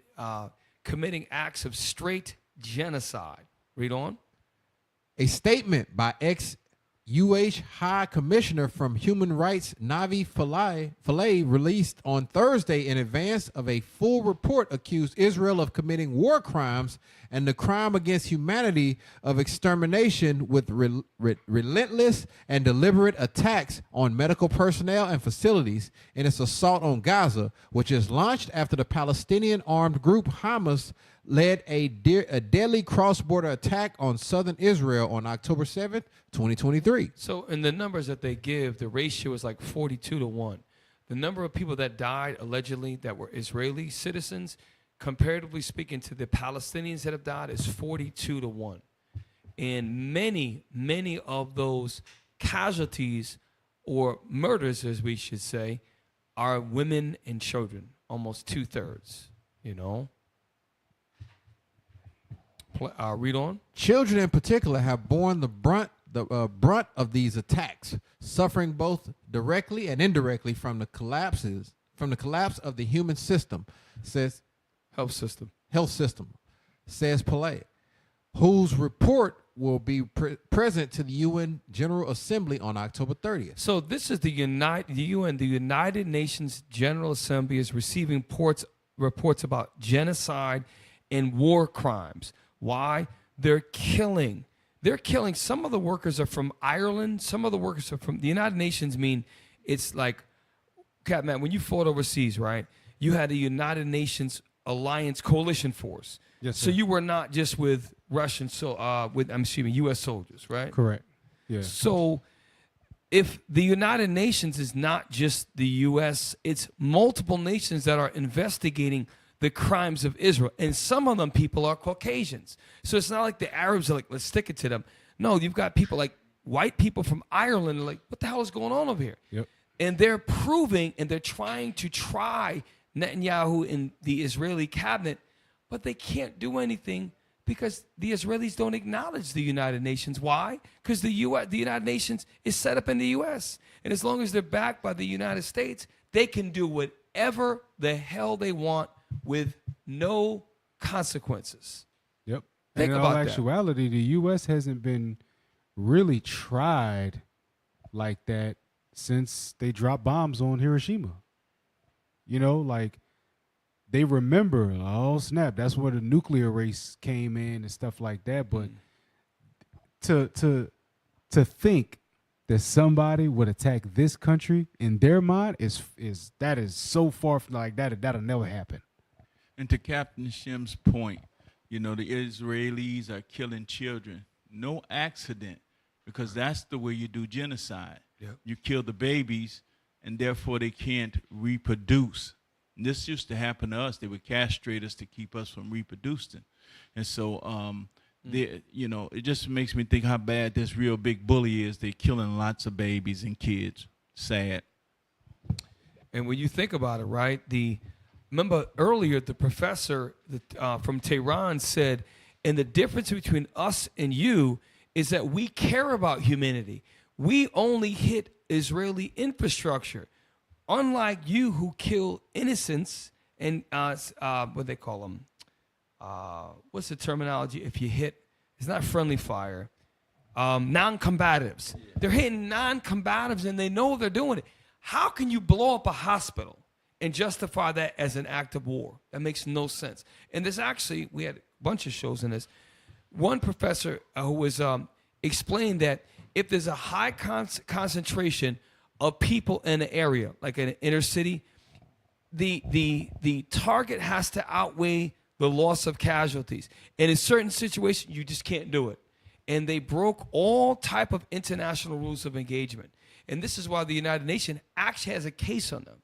committing acts of straight genocide. Read on. A statement by ex-UH High Commissioner from Human Rights Navi Pillay released on Thursday in advance of a full report accused Israel of committing war crimes and the crime against humanity of extermination with relentless and deliberate attacks on medical personnel and facilities in its assault on Gaza, which is launched after the Palestinian armed group Hamas led a deadly cross-border attack on southern Israel on October 7th, 2023. So in the numbers that they give, the ratio is like 42-1. The number of people that died allegedly that were Israeli citizens, comparatively speaking to the Palestinians that have died, is 42-1. And many of those casualties or murders, as we should say, are women and children, almost 2/3, you know. Read on. Children in particular have borne the brunt of these attacks, suffering both directly and indirectly from the collapse of the human system, says health system, says Pillay, whose report will be present to the UN General Assembly on October 30th. So this is the United Nations General Assembly is receiving reports about genocide and war crimes. Why? They're killing. Some of the workers are from Ireland. Some of the workers are from the United Nations. It's like, Catman, when you fought overseas, right? You had a United Nations Alliance coalition force. Yes, so sir. you were not just with U.S. soldiers, right? Correct. Yeah. So if the United Nations is not just the U.S., it's multiple nations that are investigating the crimes of Israel. And some of them people are Caucasians. So it's not like the Arabs are like, let's stick it to them. No, you've got people like white people from Ireland are like, what the hell is going on over here? Yep. And they're proving and they're trying to try Netanyahu and the Israeli cabinet, but they can't do anything because the Israelis don't acknowledge the United Nations. Why? Because the United Nations is set up in the U.S. And as long as they're backed by the United States, they can do whatever the hell they want with no consequences. Yep. Think and in about all that. actuality, the U.S. hasn't been really tried like that since they dropped bombs on Hiroshima. You know, like they remember, oh snap, that's where the nuclear race came in and stuff like that. But to think that somebody would attack this country in their mind is so far from like that'll never happen. And to Captain Shim's point, you know, the Israelis are killing children. No accident, because that's the way you do genocide. Yep. You kill the babies, and therefore they can't reproduce. And this used to happen to us. They would castrate us to keep us from reproducing. And so, you know, it just makes me think how bad this real big bully is. They're killing lots of babies and kids. Sad. And when you think about it, right, remember earlier the professor from Tehran said And the difference between us and you is that we care about humanity. We only hit Israeli infrastructure, unlike you who kill innocents and what they call them. What's the terminology? If you hit, it's not friendly fire. Non-combatives. They're hitting non-combatives and they know they're doing it. How can you blow up a hospital and justify that as an act of war? That makes no sense. And this actually, we had a bunch of shows in this. One professor who was explained that if there's a high concentration of people in an area, like in an inner city, the target has to outweigh the loss of casualties. And in certain situations, you just can't do it. And they broke all type of international rules of engagement. And this is why the United Nations actually has a case on them.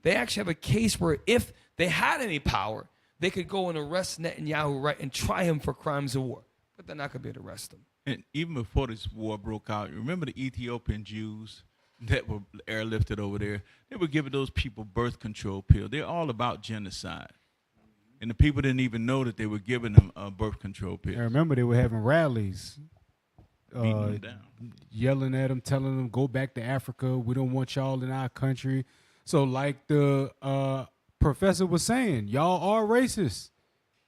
They actually have a case where if they had any power, they could go and arrest Netanyahu, right, and try him for crimes of war. But they're not going to be able to arrest him. And even before this war broke out, remember the Ethiopian Jews that were airlifted over there? They were giving those people birth control pills. They're all about genocide. And the people didn't even know that they were giving them birth control pills. I remember they were having rallies, beating them down, yelling at them, telling them, go back to Africa. We don't want y'all in our country. So like the professor was saying, y'all are racist.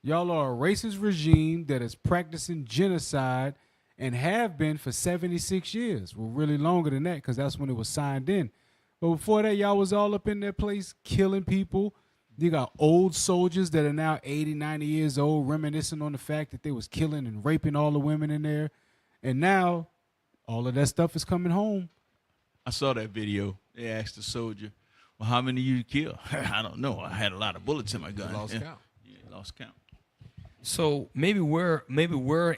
Y'all are a racist regime that is practicing genocide and have been for 76 years. Well, really longer than that because that's when it was signed in. But before that, y'all was all up in their place killing people. You got old soldiers that are now 80, 90 years old reminiscing on the fact that they was killing and raping all the women in there. And now all of that stuff is coming home. I saw that video. They asked the soldier, well, how many you kill? I don't know. I had a lot of bullets in my gun. Lost count. Yeah, lost count. So maybe we're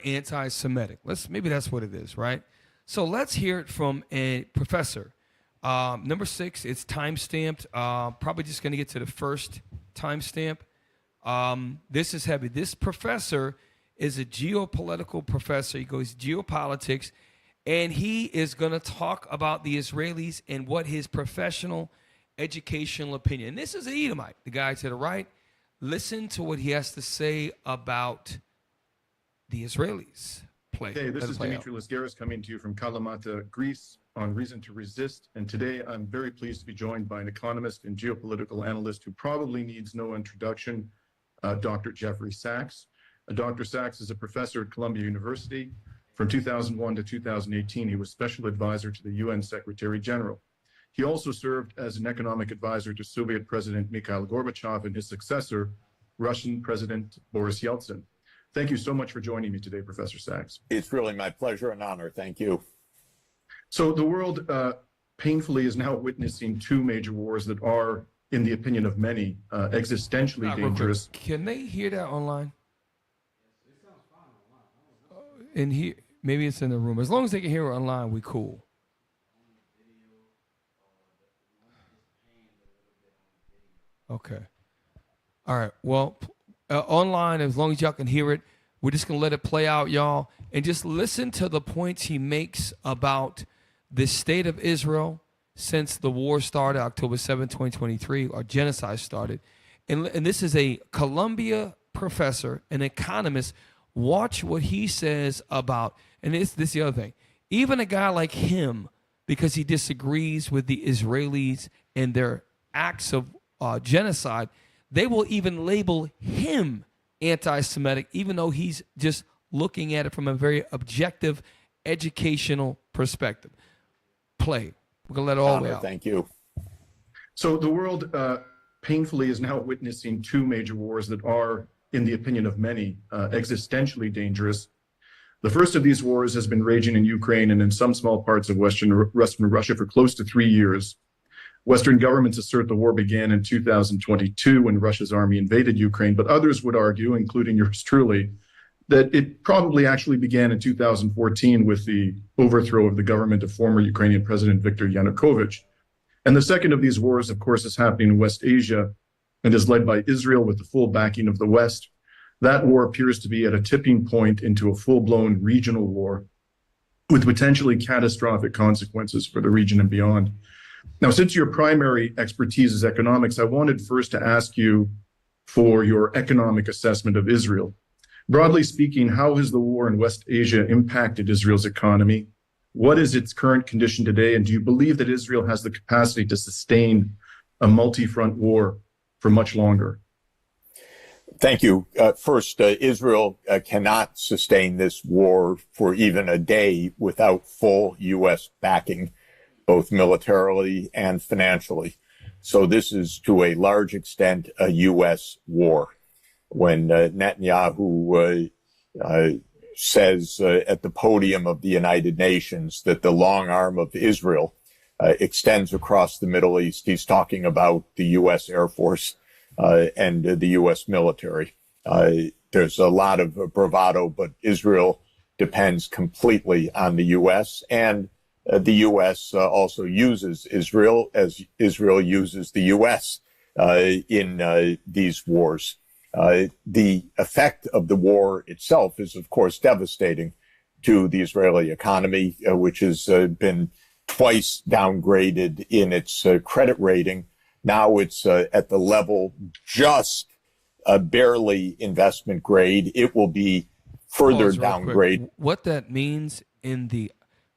anti-Semitic. Maybe that's what it is, right? So let's hear it from a professor. Number 6, it's time-stamped. Probably just going to get to the first timestamp. This is heavy. This professor is a geopolitical professor. He goes geopolitics, and he is going to talk about the Israelis and what his professional educational opinion. And this is an Edomite, the guy to the right. Listen to what he has to say about the Israelis. Hey, this is Dimitri Lasgaris coming to you from Kalamata, Greece, on Reason to Resist. And today I'm very pleased to be joined by an economist and geopolitical analyst who probably needs no introduction, Dr. Jeffrey Sachs. Dr. Sachs is a professor at Columbia University. From 2001 to 2018, he was special advisor to the UN Secretary General. He also served as an economic advisor to Soviet President Mikhail Gorbachev and his successor, Russian President Boris Yeltsin. Thank you so much for joining me today, Professor Sachs. It's really my pleasure and honor. Thank you. So the world painfully is now witnessing 2 major wars that are, in the opinion of many, existentially dangerous. Can they hear that online? In here, maybe it's in the room. As long as they can hear it online, we cool. Okay. All right. Well, online, as long as y'all can hear it, we're just going to let it play out, y'all, and just listen to the points he makes about the state of Israel since the war started, October 7, 2023, or genocide started. And this is a Columbia professor, an economist. Watch what he says about, and this is the other thing, even a guy like him, because he disagrees with the Israelis and their acts of genocide, they will even label him anti-Semitic, even though he's just looking at it from a very objective, educational perspective. Play. We're going to let it all the way out. Thank you. So the world painfully is now witnessing 2 major wars that are, in the opinion of many, existentially dangerous. The first of these wars has been raging in Ukraine and in some small parts of Western Russia for close to 3 years. Western governments assert the war began in 2022 when Russia's army invaded Ukraine, but others would argue, including yours truly, that it probably actually began in 2014 with the overthrow of the government of former Ukrainian President Viktor Yanukovych. And the second of these wars, of course, is happening in West Asia and is led by Israel with the full backing of the West. That war appears to be at a tipping point into a full-blown regional war with potentially catastrophic consequences for the region and beyond. Now, since your primary expertise is economics, I wanted first to ask you for your economic assessment of Israel. Broadly speaking, how has the war in West Asia impacted Israel's economy? What is its current condition today? And do you believe that Israel has the capacity to sustain a multi-front war for much longer? Thank you. First, Israel cannot sustain this war for even a day without full U.S. backing, both militarily and financially. So this is, to a large extent, a U.S. war. When Netanyahu says at the podium of the United Nations that the long arm of Israel extends across the Middle East, he's talking about the U.S. Air Force and the U.S. military. There's a lot of bravado, but Israel depends completely on the U.S. and the U.S. Also uses Israel as Israel uses the U.S. In these wars. The effect of the war itself is, of course, devastating to the Israeli economy, which has been twice downgraded in its credit rating. Now it's at the level just barely investment grade. It will be further downgraded. What that means in the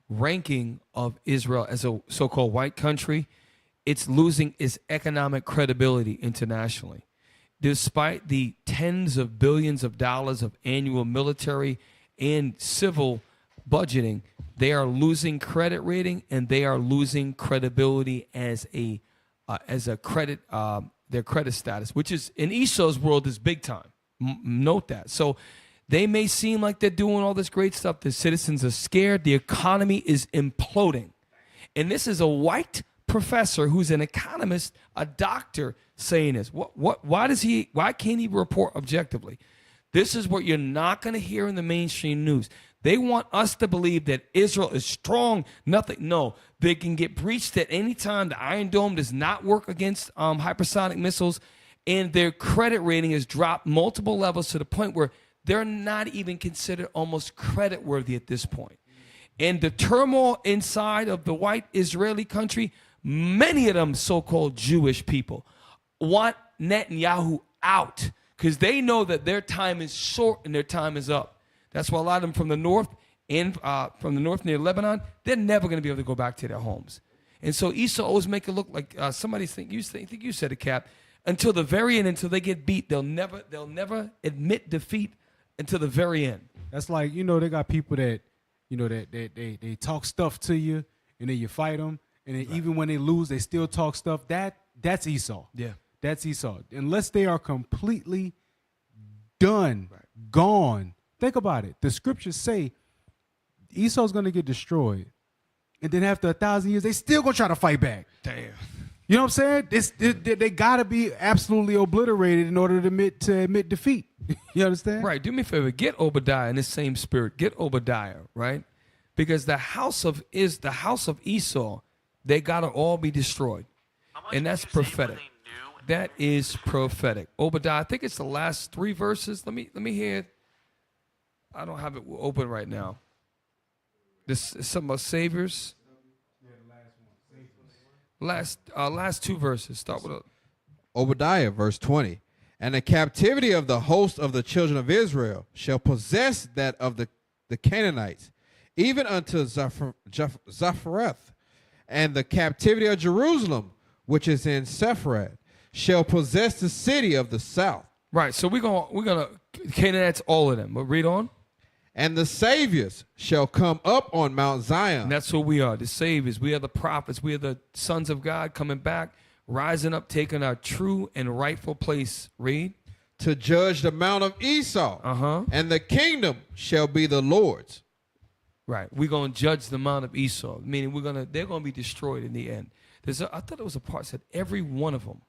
ranking of Israel as a so-called white country, it's losing its economic credibility internationally. Despite the tens of billions of dollars of annual military and civil budgeting, they are losing credit rating and they are losing credibility as a credit, their credit status, which is in Esau's world is big time. Note that. So they may seem like they're doing all this great stuff. The citizens are scared. The economy is imploding. And this is a white professor who's an economist, a doctor, saying this. Why can't he report objectively? This is what you're not going to hear in the mainstream news. They want us to believe that Israel is strong. No, they can get breached at any time. The Iron Dome does not work against hypersonic missiles, and their credit rating has dropped multiple levels to the point where they're not even considered almost credit worthy at this point. And the turmoil inside of the white Israeli country, many of them so-called Jewish people want Netanyahu out because they know that their time is short and their time is up. That's why a lot of them from the north and from the north near Lebanon, they're never going to be able to go back to their homes. And so Esau always make it look like somebody think you said it, Cap, until the very end, until they get beat, they'll never admit defeat until the very end. That's like, they got people that, they talk stuff to you and then you fight them. And then even when they lose, they still talk stuff. That's Esau. Yeah. That's Esau. Unless they are completely done, gone. Think about it. The scriptures say Esau's going to get destroyed. And then after 1,000 years, they still going to try to fight back. Damn. You know what I'm saying? They got to be absolutely obliterated in order to admit defeat. You understand? Right. Do me a favor. Get Obadiah in the same spirit. Get Obadiah, right? Because the house of Esau, they got to all be destroyed. And that's prophetic. That is prophetic. Obadiah, I think it's the last 3 verses. Let me hear it. I don't have it open right now. This is something about saviors. Last 2 verses. Start with Obadiah, verse 20. And the captivity of the host of the children of Israel shall possess that of the Canaanites, even unto Zaphareth. And the captivity of Jerusalem, which is in Sepharad, shall possess the city of the south. Right. So we're gonna Canaanites, all of them. But read on. And the saviors shall come up on Mount Zion. And that's who we are, the saviors. We are the prophets. We are the sons of God coming back, rising up, taking our true and rightful place. Read. To judge the mount of Esau. And the kingdom shall be the Lord's. Right. We're going to judge the mount of Esau, meaning they're going to be destroyed in the end. I thought there was a part that said every one of them.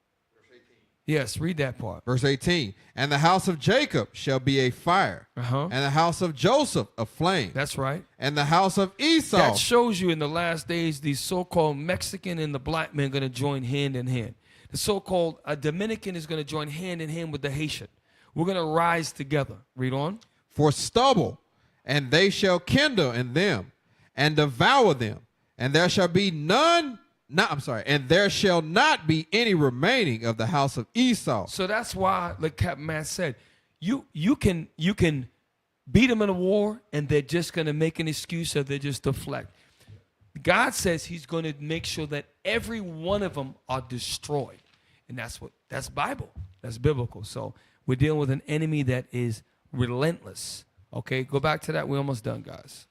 Yes, read that part. Verse 18. And the house of Jacob shall be a fire, and the house of Joseph a flame. That's right. And the house of Esau. That shows you in the last days, these so-called Mexican and the black men are going to join hand in hand. The so-called Dominican is going to join hand in hand with the Haitian. We're going to rise together. Read on. For stubble, and they shall kindle in them, and devour them, and there shall be and there shall not be any remaining of the house of Esau. So that's why, like Captain Matt said, You can beat them in a war, and they're just going to make an excuse, or they just deflect. God says He's going to make sure that every one of them are destroyed, and that's Bible. That's biblical. So we're dealing with an enemy that is relentless. Okay, go back to that. We're almost done, guys.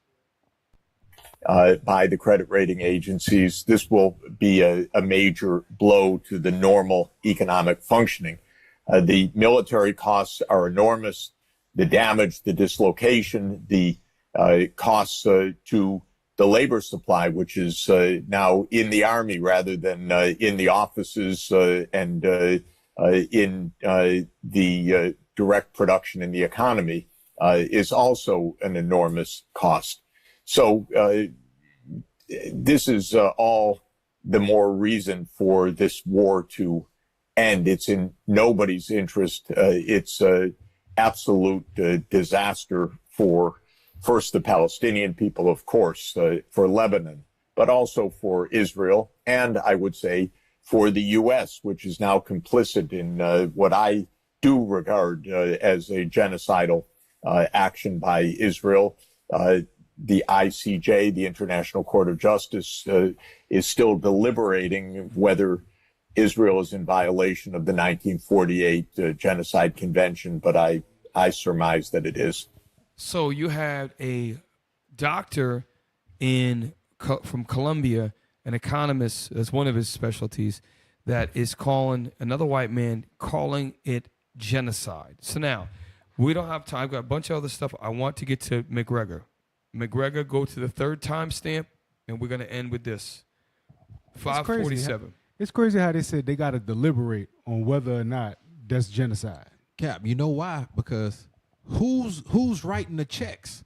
By the credit rating agencies, this will be a major blow to the normal economic functioning. The military costs are enormous. The damage, the dislocation, the costs to the labor supply, which is now in the Army rather than in the offices and in the direct production in the economy, is also an enormous cost. So this is all the more reason for this war to end. It's in nobody's interest. It's absolute disaster for, first, the Palestinian people, of course, for Lebanon, but also for Israel, and I would say for the U.S., which is now complicit in what I do regard as a genocidal action by Israel. The ICJ, the International Court of Justice, is still deliberating whether Israel is in violation of the 1948 Genocide Convention, but I surmise that it is. So you had a doctor from Colombia, an economist, that's one of his specialties, that is calling another white man, calling it genocide. So now, we don't have time. I've got a bunch of other stuff. I want to get to McGregor. McGregor, go to the third timestamp, and we're going to end with this. 547. It's crazy how they said they got to deliberate on whether or not that's genocide. Cap, you know why? Because who's writing the checks?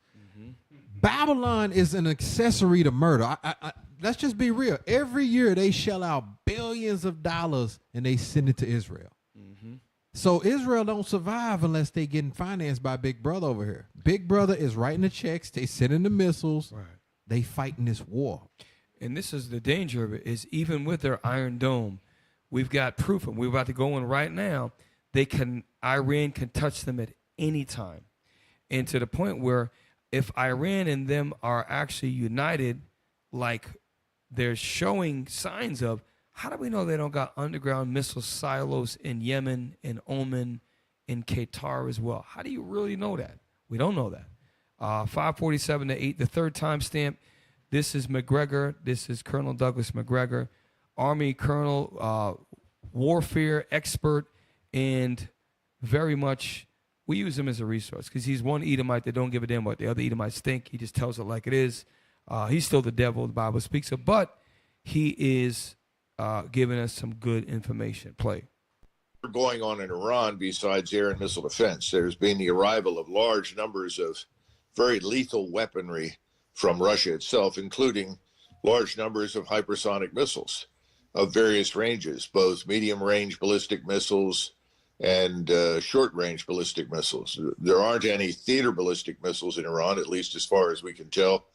Babylon is an accessory to murder. Let's just be real. Every year they shell out billions of dollars and they send it to Israel. So Israel don't survive unless they getting financed by Big Brother over here. Big Brother is writing the checks. They sending the missiles. Right. They fighting this war. And this is the danger of it, is even with their Iron Dome, we've got proof, and we're about to go in right now, Iran can touch them at any time. And to the point where if Iran and them are actually united, like they're showing signs of, how do we know they don't got underground missile silos in Yemen, in Oman, in Qatar as well? How do you really know that? We don't know that. 547 to 8, the third timestamp. This is McGregor. This is Colonel Douglas McGregor, Army Colonel, warfare expert, and very much we use him as a resource because he's one Edomite that don't give a damn what the other Edomites think. He just tells it like it is. He's still the devil, the Bible speaks of, but he is giving us some good information. Play. Going on in Iran besides air and missile defense. There's been the arrival of large numbers of very lethal weaponry from Russia itself, including large numbers of hypersonic missiles of various ranges, both medium-range ballistic missiles and short-range ballistic missiles. There aren't any theater ballistic missiles in Iran, at least as far as we can tell,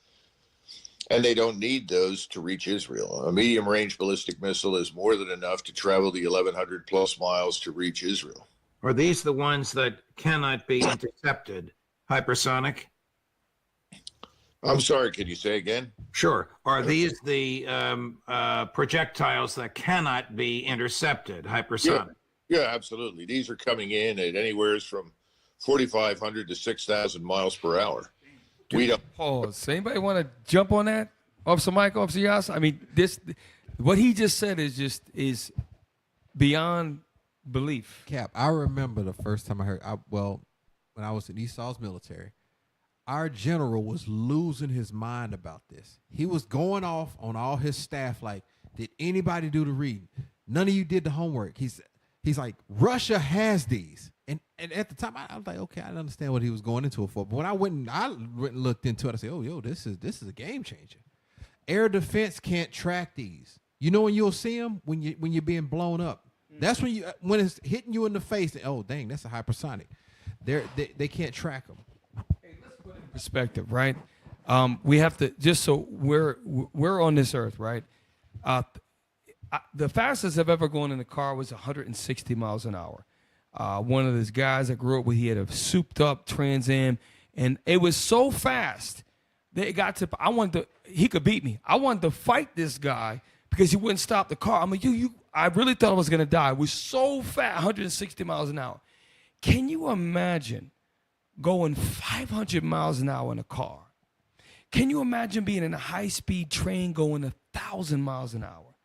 and they don't need those to reach Israel. A medium-range ballistic missile is more than enough to travel the 1,100-plus miles to reach Israel. Are these the ones that cannot be intercepted? Hypersonic? I'm sorry, can you say again? Sure. Are these the projectiles that cannot be intercepted? Hypersonic? Yeah, absolutely. These are coming in at anywhere from 4,500 to 6,000 miles per hour. We don't pause. Anybody want to jump on that, Officer Mike, Officer Yas? I mean, what he just said is beyond belief. Cap, I remember the first time I heard. When I was in Esau's military, our general was losing his mind about this. He was going off on all his staff like, "Did anybody do the reading? None of you did the homework." He's like, "Russia has these." And at the time, I was like, okay, I didn't understand what he was going into it for. But when I went and looked into it, I said, oh, yo, this is a game changer. Air defense can't track these. You know when you'll see them? When you're being blown up. That's when it's hitting you in the face. And, oh, dang, that's a hypersonic. They can't track them. Hey, let's put it in perspective, right? We have to, just so we're on this earth, right? The fastest I've ever gone in a car was 160 miles an hour. one of those guys that grew up with, he had a souped up Trans Am, and it was so fast that it got to, he could beat me. I wanted to fight this guy because he wouldn't stop the car. I'm like, I really thought I was going to die. It was so fast, 160 miles an hour. Can you imagine going 500 miles an hour in a car? Can you imagine being in a high-speed train going 1,000 miles an hour?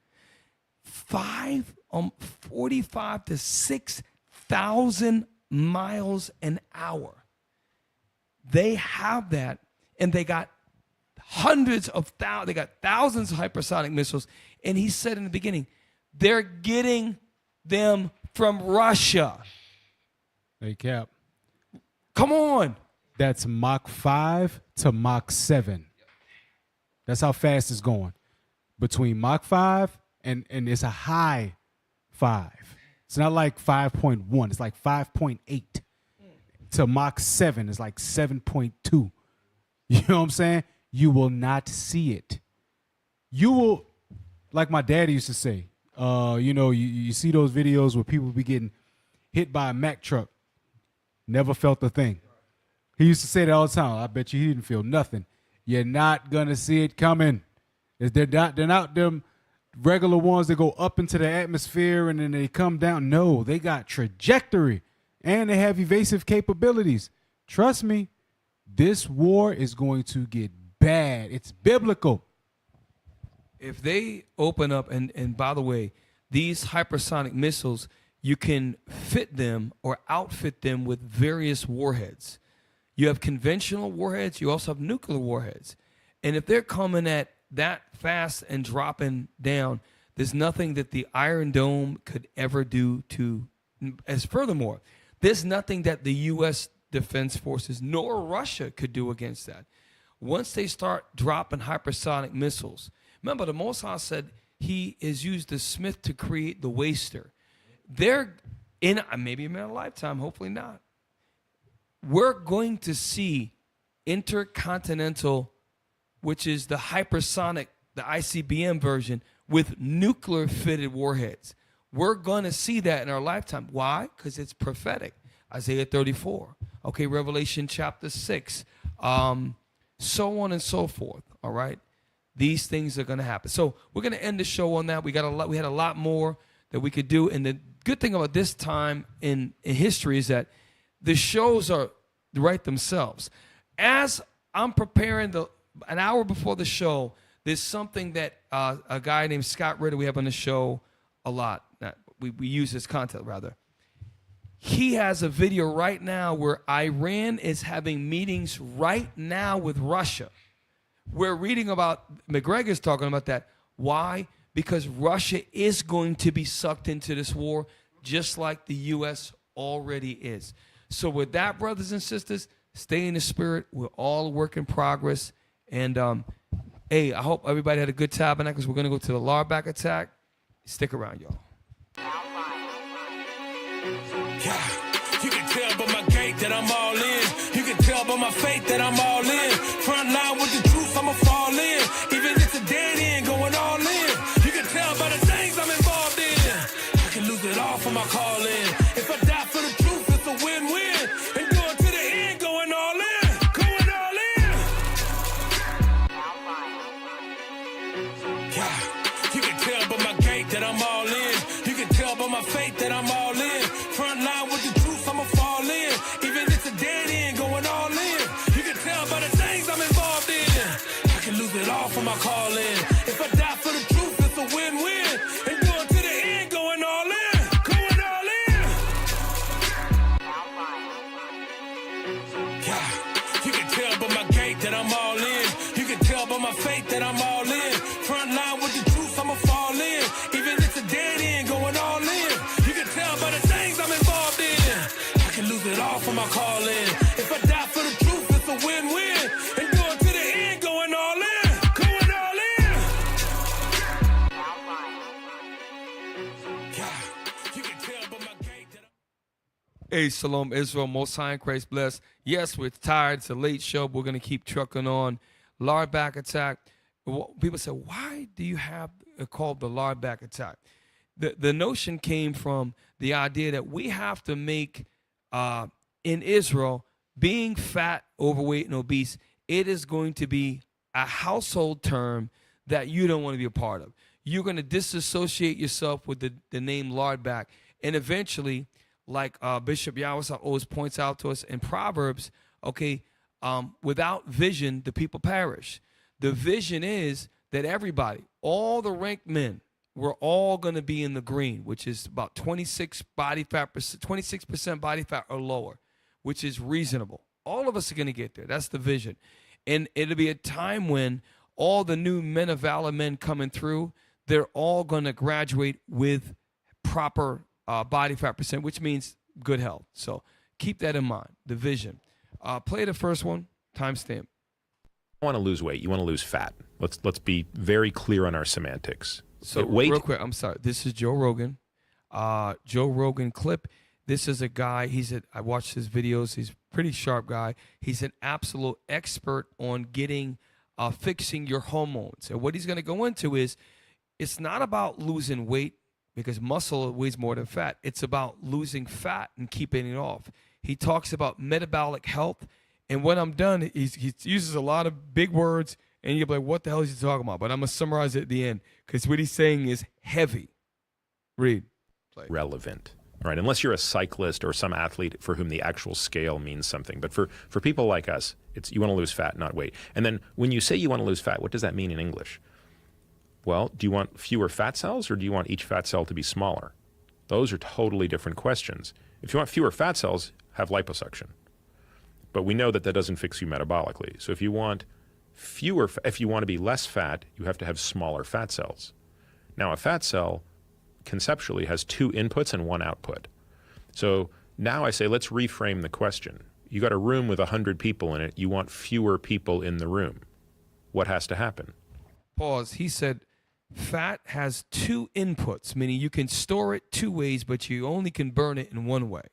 45 to 6,000 miles an hour. They have that, and they got hundreds of thousands. They got thousands of hypersonic missiles. And he said in the beginning, they're getting them from Russia. Hey, Cap. Come on. That's Mach 5 to Mach 7. That's how fast it's going. Between Mach 5 and it's a high 5. It's not like 5.1. It's like 5.8. To Mach 7 is like 7.2. You know what I'm saying? You will not see it. You will, like my daddy used to say, you see those videos where people be getting hit by a Mack truck. Never felt a thing. He used to say that all the time. I bet you he didn't feel nothing. You're not going to see it coming. They're not them regular ones that go up into the atmosphere and then they come down. No, they got trajectory and they have evasive capabilities. Trust me, this war is going to get bad. It's biblical. If they open up, and by the way, these hypersonic missiles, you can fit them or outfit them with various warheads. You have conventional warheads. You also have nuclear warheads. And if they're coming at that fast and dropping down, there's nothing that the Iron Dome could ever do to, as furthermore, there's nothing that the U.S. Defense Forces nor Russia could do against that. Once they start dropping hypersonic missiles, remember the Most High said he has used the smith to create the waster. They're in, maybe in a lifetime, hopefully not. We're going to see intercontinental, which is the hypersonic, the ICBM version, with nuclear fitted warheads. We're going to see that in our lifetime. Why? Because it's prophetic. Isaiah 34. Okay, Revelation chapter 6. So on and so forth. All right? These things are going to happen. So we're going to end the show on that. We had a lot more that we could do. And the good thing about this time in history is that the shows are right themselves. As I'm preparing an hour before the show, there's something that a guy named Scott Ritter, we have on the show a lot. We use his content, rather. He has a video right now where Iran is having meetings right now with Russia. We're reading about, McGregor's talking about that. Why? Because Russia is going to be sucked into this war just like the U.S. already is. So with that, brothers and sisters, stay in the spirit. We're all a work in progress. And, hey, I hope everybody had a good tabernacle because we're going to go to the Larback attack. Stick around, y'all. Yeah, you can tell by my gait that I'm all in. You can tell by my faith that I'm all in. Front line with the truth, I'ma fall in. Even if it's a dead end, going all in. You can tell by the things I'm involved in. I can lose it all for my calling. If I die for the truth, it's a win-win. And going to the end, going all in. Going all in. Yeah, you can tell by my gait that I'm all in. You can tell by my faith that I'm all in. Front line with the truth, I'ma fall in. Even if it's a dead end, going all in. You can tell by the things I'm involved in. I can lose it all for my calling. If I die for the truth, it's a win-win. And going to the end, going all in. Going all in. Yeah, you can tell by my gait that I'm all in. You can tell by my faith that I'm all in. Front line with the truth, I'ma fall in. Even if it's a dead end, going all in. You can tell by the things I'm involved in. I can lose it all for my calling. If I die for the truth, it's a win-win. And going to the end, going all in. Going all in. Yeah, you can tell by my gait that Hey, Shalom, Israel, Most High in Christ bless. Yes, we're tired. It's a late show. But we're going to keep trucking on. Larback attack. People say, why do you have it called the Larback attack? the notion came from the idea that we have to make in Israel being fat, overweight, and obese, it is going to be a household term that you don't want to be a part of. You're going to disassociate yourself with the name lardback. And eventually, like Bishop Yawasa always points out to us in Proverbs, okay, without vision, the people perish. The vision is that everybody, all the ranked men, we're all going to be in the green, which is about 26% body fat or lower, which is reasonable. All of us are going to get there. That's the vision. And it'll be a time when all the new men of valor men coming through, they're all going to graduate with proper body fat percent, which means good health. So keep that in mind, the vision. Play the first one, timestamp. You want to lose weight. You want to lose fat. Let's be very clear on our semantics. So real quick, I'm sorry. This is Joe Rogan. Joe Rogan clip. This is a guy. I watched his videos. He's a pretty sharp guy. He's an absolute expert on fixing your hormones. And what he's going to go into is, it's not about losing weight because muscle weighs more than fat. It's about losing fat and keeping it off. He talks about metabolic health. And when I'm done, he uses a lot of big words, and you'll be like, what the hell is he talking about? But I'm going to summarize it at the end because what he's saying is heavy. Read. Play. Relevant. Right, unless you're a cyclist or some athlete for whom the actual scale means something. But for people like us, you want to lose fat, not weight. And then when you say you want to lose fat, what does that mean in English? Well, do you want fewer fat cells or do you want each fat cell to be smaller? Those are totally different questions. If you want fewer fat cells, have liposuction. But we know that doesn't fix you metabolically. So if you want to be less fat, you have to have smaller fat cells. Now, a fat cell conceptually has 2 inputs and 1 output. So now I say, let's reframe the question. You got a room with 100 people in it. You want fewer people in the room. What has to happen? Pause. He said fat has 2 inputs, meaning you can store it 2 ways, but you only can burn it in 1 way.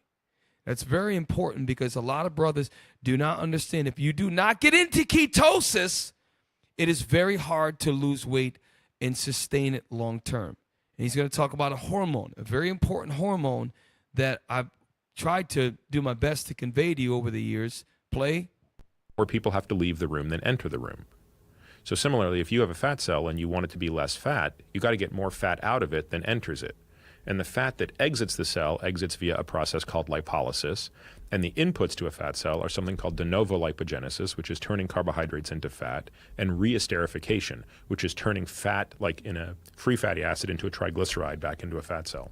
That's very important because a lot of brothers do not understand. If you do not get into ketosis, it is very hard to lose weight and sustain it long term. And he's going to talk about a hormone, a very important hormone that I've tried to do my best to convey to you over the years. Play. More people have to leave the room than enter the room. So similarly, if you have a fat cell and you want it to be less fat, you got to get more fat out of it than enters it. And the fat that exits the cell exits via a process called lipolysis. And the inputs to a fat cell are something called de novo lipogenesis, which is turning carbohydrates into fat, and reesterification, which is turning fat, like in a free fatty acid, into a triglyceride back into a fat cell.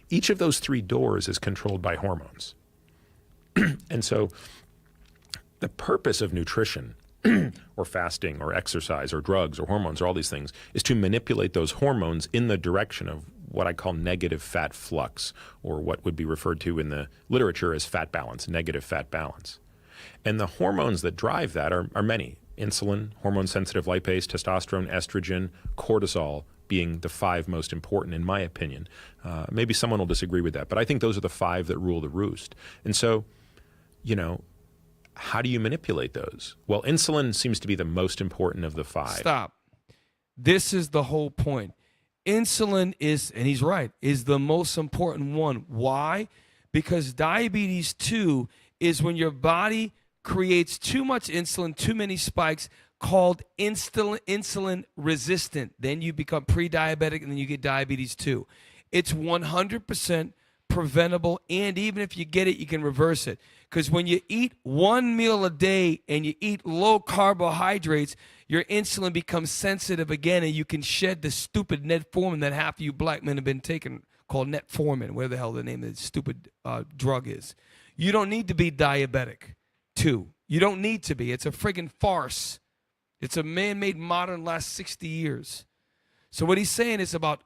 Each of those 3 doors is controlled by hormones. And so the purpose of nutrition or fasting or exercise or drugs or hormones or all these things is to manipulate those hormones in the direction of what I call negative fat flux, or what would be referred to in the literature as fat balance, negative fat balance. And the hormones that drive that are many. Insulin, hormone-sensitive lipase, testosterone, estrogen, cortisol being the 5 most important in my opinion. Maybe someone will disagree with that, but I think those are the 5 that rule the roost. And so, how do you manipulate those? Well, insulin seems to be the most important of the 5. Stop. This is the whole point. Insulin is, and he's right, is the most important one. Why? Because diabetes 2 is when your body creates too much insulin, too many spikes, called insulin resistant. Then you become pre-diabetic, and then you get diabetes 2. It's 100% preventable, and even if you get it, you can reverse it. Because when you eat 1 meal a day and you eat low carbohydrates, your insulin becomes sensitive again, and you can shed the stupid metformin that half of you black men have been taking, called metformin, whatever the hell the name of the stupid drug is. You don't need to be diabetic, too. You don't need to be. It's a friggin' farce. It's a man-made modern last 60 years. So what he's saying is about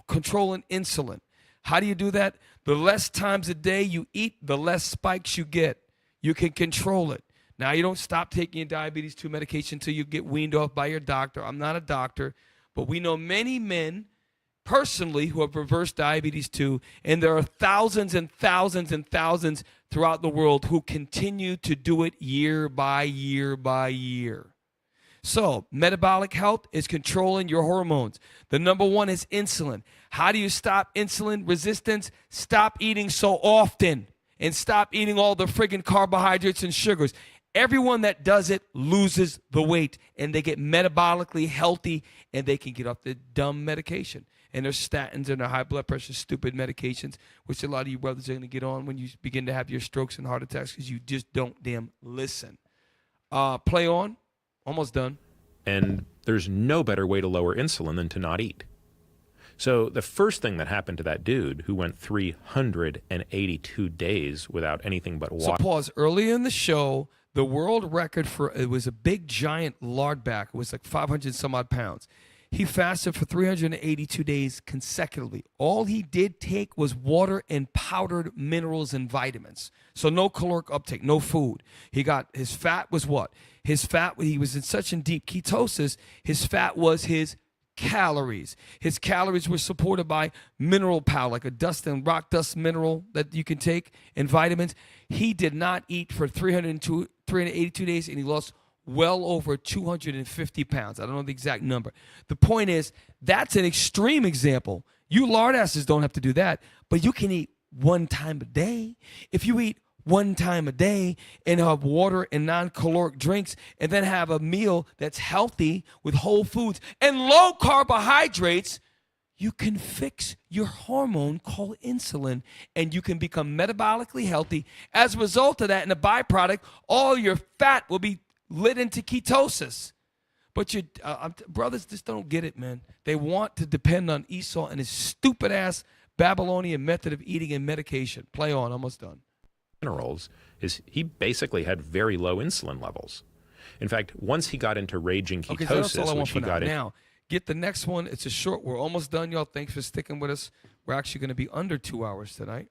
controlling insulin. How do you do that? The less times a day you eat, the less spikes you get. You can control it. Now, you don't stop taking your diabetes 2 medication until you get weaned off by your doctor. I'm not a doctor, but we know many men personally who have reversed diabetes 2, and there are thousands and thousands and thousands throughout the world who continue to do it year by year by year. So metabolic health is controlling your hormones. The number one is insulin. How do you stop insulin resistance? Stop eating so often and stop eating all the friggin' carbohydrates and sugars. Everyone that does it loses the weight and they get metabolically healthy and they can get off the dumb medication. And there's statins and their high blood pressure, stupid medications, which a lot of you brothers are going to get on when you begin to have your strokes and heart attacks because you just don't damn listen. Play on. Almost done. And there's no better way to lower insulin than to not eat. So the first thing that happened to that dude who went 382 days without anything but water. So pause. Earlier in the show, the world record for, it was a big giant lard back. It was like 500 some odd pounds. He fasted for 382 days consecutively. All he did take was water and powdered minerals and vitamins. So no caloric uptake, no food. He got, his fat was what? His fat, he was in such in deep ketosis, his fat was his calories. His calories were supported by mineral powder, like a dust and rock dust mineral that you can take, and vitamins. He did not eat for 382 days, and he lost well over 250 pounds. I don't know the exact number. The point is, that's an extreme example. You lard asses don't have to do that, but you can eat one time a day. If you eat one time a day and have water and non-caloric drinks and then have a meal that's healthy with whole foods and low carbohydrates, you can fix your hormone called insulin and you can become metabolically healthy. As a result of that, and a byproduct, all your fat will be lit into ketosis. But your brothers just don't get it, man. They want to depend on Esau and his stupid-ass Babylonian method of eating and medication. Play on, almost done. Minerals is he basically had very low insulin levels. In fact, once he got into raging ketosis, okay, so that's all I want which he for got now. Now, get the next one. It's a short. We're almost done, y'all. Thanks for sticking with us. We're actually going to be under 2 hours tonight.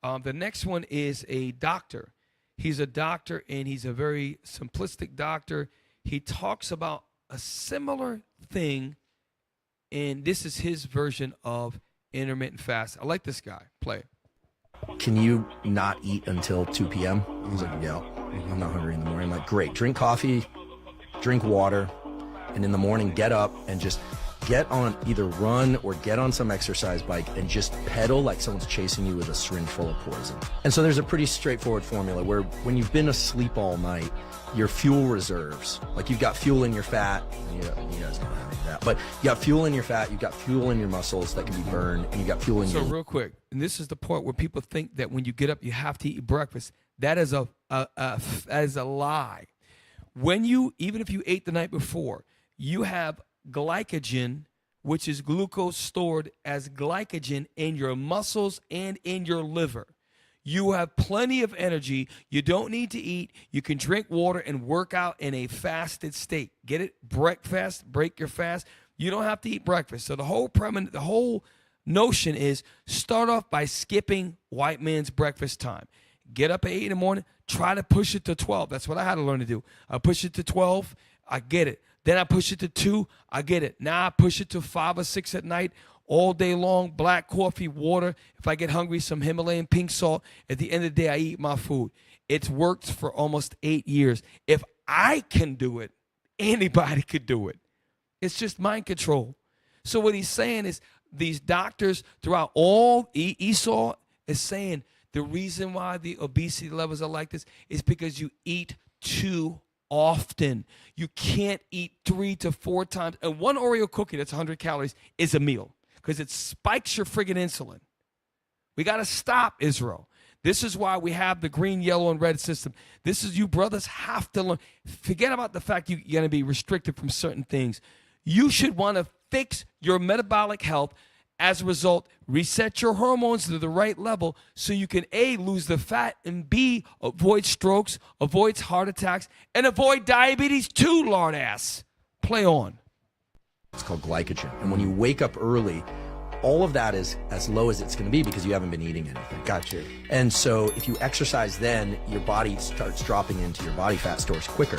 The next one is a doctor. He's a doctor, and he's a very simplistic doctor. He talks about a similar thing, and this is his version of intermittent fast. I like this guy. Play it. Can you not eat until 2 p.m.? I was like, yeah, I'm not hungry in the morning. I'm like, great, drink coffee, drink water, and in the morning get up and just get on, either run or get on some exercise bike and just pedal like someone's chasing you with a syringe full of poison. And so there's a pretty straightforward formula where when you've been asleep all night, your fuel reserves, like you've got fuel in your fat, you guys don't have any of that, but you got fuel in your fat, you've got fuel in your muscles that can be burned, and you got fuel in your... So real quick, and this is the point where people think that when you get up, you have to eat breakfast. That is a lie. When you, even if you ate the night before, you have glycogen, which is glucose stored as glycogen in your muscles and in your liver. You have plenty of energy. You don't need to eat. You can drink water and work out in a fasted state. Get it? Breakfast, break your fast. You don't have to eat breakfast. So the whole notion is start off by skipping white man's breakfast time. Get up at 8 in the morning. Try to push it to 12. That's what I had to learn to do. I push it to 12. I get it. Then I push it to 2. I get it. Now I push it to 5 or 6 at night. All day long, black coffee, water. If I get hungry, some Himalayan pink salt. At the end of the day, I eat my food. It's worked for almost 8 years. If I can do it, anybody could do it. It's just mind control. So what he's saying is these doctors throughout all, Esau is saying the reason why the obesity levels are like this is because you eat too often. You can't eat 3 to 4 times. And one Oreo cookie that's 100 calories is a meal, because it spikes your friggin' insulin. We got to stop, Israel. This is why we have the green, yellow, and red system. This is, you brothers have to learn. Forget about the fact you're going to be restricted from certain things. You should want to fix your metabolic health. As a result, reset your hormones to the right level so you can A, lose the fat, and B, avoid strokes, avoid heart attacks, and avoid diabetes too, lard ass. Play on. It's called glycogen. And when you wake up early, all of that is as low as it's going to be because you haven't been eating anything. Gotcha. And so if you exercise then, your body starts dropping into your body fat stores quicker.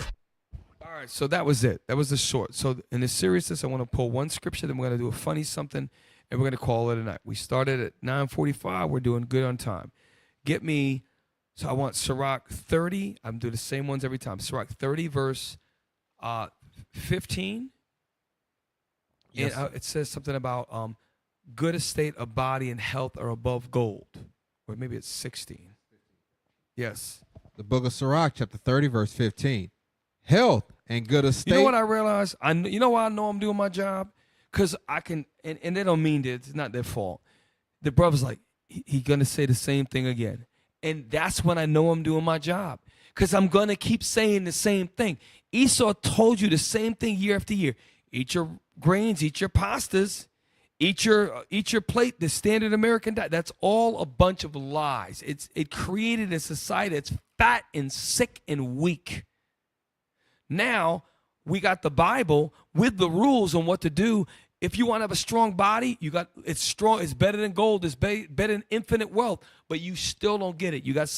All right, so that was it. That was the short. So in the seriousness, I want to pull one scripture, then we're going to do a funny something, and we're going to call it a night. We started at 9:45. We're doing good on time. Get me, so I want Sirach 30. I'm doing the same ones every time. Sirach 30, verse 15. Yes. And it says something about good estate of body and health are above gold. Or maybe it's 16. Yes. The book of Sirach, chapter 30, verse 15. Health and good estate. You know what I realized? You know why I know I'm doing my job? Because I can, and they don't mean that. It's not their fault. The brother's like, he going to say the same thing again. And that's when I know I'm doing my job. Because I'm going to keep saying the same thing. Esau told you the same thing year after year. Eat your grains, eat your pastas, eat your plate, the standard American diet. That's all a bunch of lies. It created a society that's fat and sick and weak. Now, we got the Bible with the rules on what to do. If you want to have a strong body, it's strong. It's better than gold. It's better than infinite wealth. But you still don't get it. You got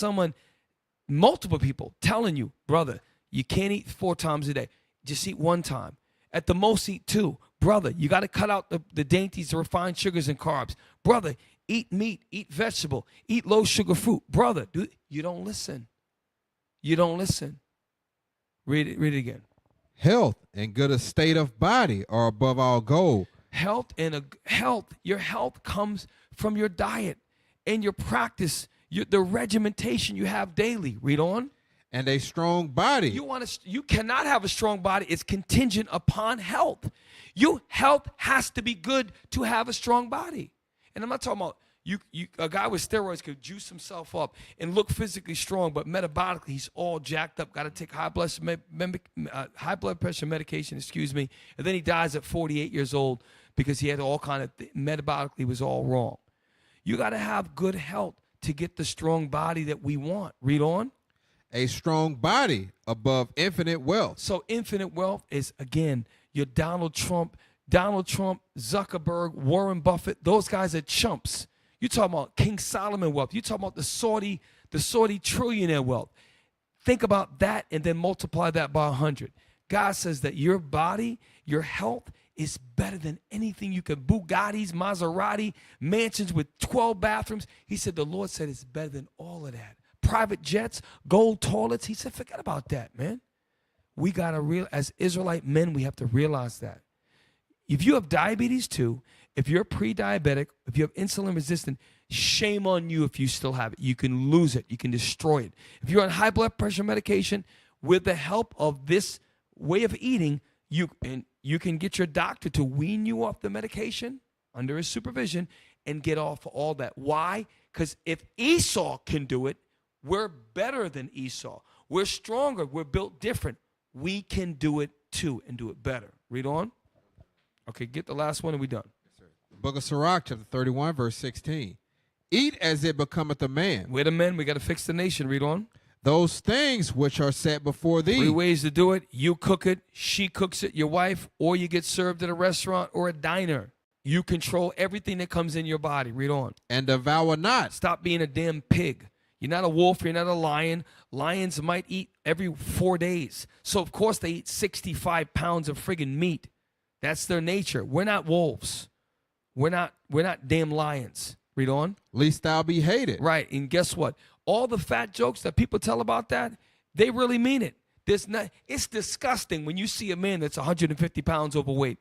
multiple people telling you, brother, you can't eat 4 times a day. Just eat 1 time. At the most, eat 2. Brother, you got to cut out the dainties, the refined sugars and carbs. Brother, eat meat, eat vegetable, eat low sugar fruit. Brother, you don't listen. You don't listen. Read it again. Health and good estate of body are above all gold. Your health comes from your diet and your practice, the regimentation you have daily. Read on. And a strong body. You cannot have a strong body. It's contingent upon health. Health has to be good to have a strong body. And I'm not talking about a guy with steroids could juice himself up and look physically strong, but metabolically he's all jacked up. Got to take high blood pressure medication. And then he dies at 48 years old because he had all kind of metabolically was all wrong. You got to have good health to get the strong body that we want. Read on. A strong body above infinite wealth. So infinite wealth is, again, your Donald Trump, Zuckerberg, Warren Buffett. Those guys are chumps. You talking about King Solomon wealth. You talking about the Saudi trillionaire wealth. Think about that and then multiply that by 100. God says that your body, your health is better than anything you can. Bugattis, Maserati, mansions with 12 bathrooms. He said, the Lord said it's better than all of that. Private jets, gold toilets. He said, forget about that, man. We got to as Israelite men, we have to realize that. If you have diabetes too, if you're pre-diabetic, if you have insulin resistant, shame on you if you still have it. You can lose it. You can destroy it. If you're on high blood pressure medication, with the help of this way of eating, you can get your doctor to wean you off the medication under his supervision and get off all that. Why? Because if Esau can do it, we're better than Esau. We're stronger. We're built different. We can do it too and do it better. Read on. Okay, get the last one and we're done. Book of Sirach, chapter 31, verse 16. Eat as it becometh a man. We're the men. We got to fix the nation. Read on. Those things which are set before thee. 3 ways to do it. You cook it, she cooks it, your wife, or you get served at a restaurant or a diner. You control everything that comes in your body. Read on. And devour not. Stop being a damn pig. You're not a wolf. You're not a lion. Lions might eat every 4 days. So, of course, they eat 65 pounds of friggin' meat. That's their nature. We're not wolves. We're not damn lions. Read on. Least thou be hated. Right. And guess what? All the fat jokes that people tell about that, they really mean it. It's disgusting when you see a man that's 150 pounds overweight.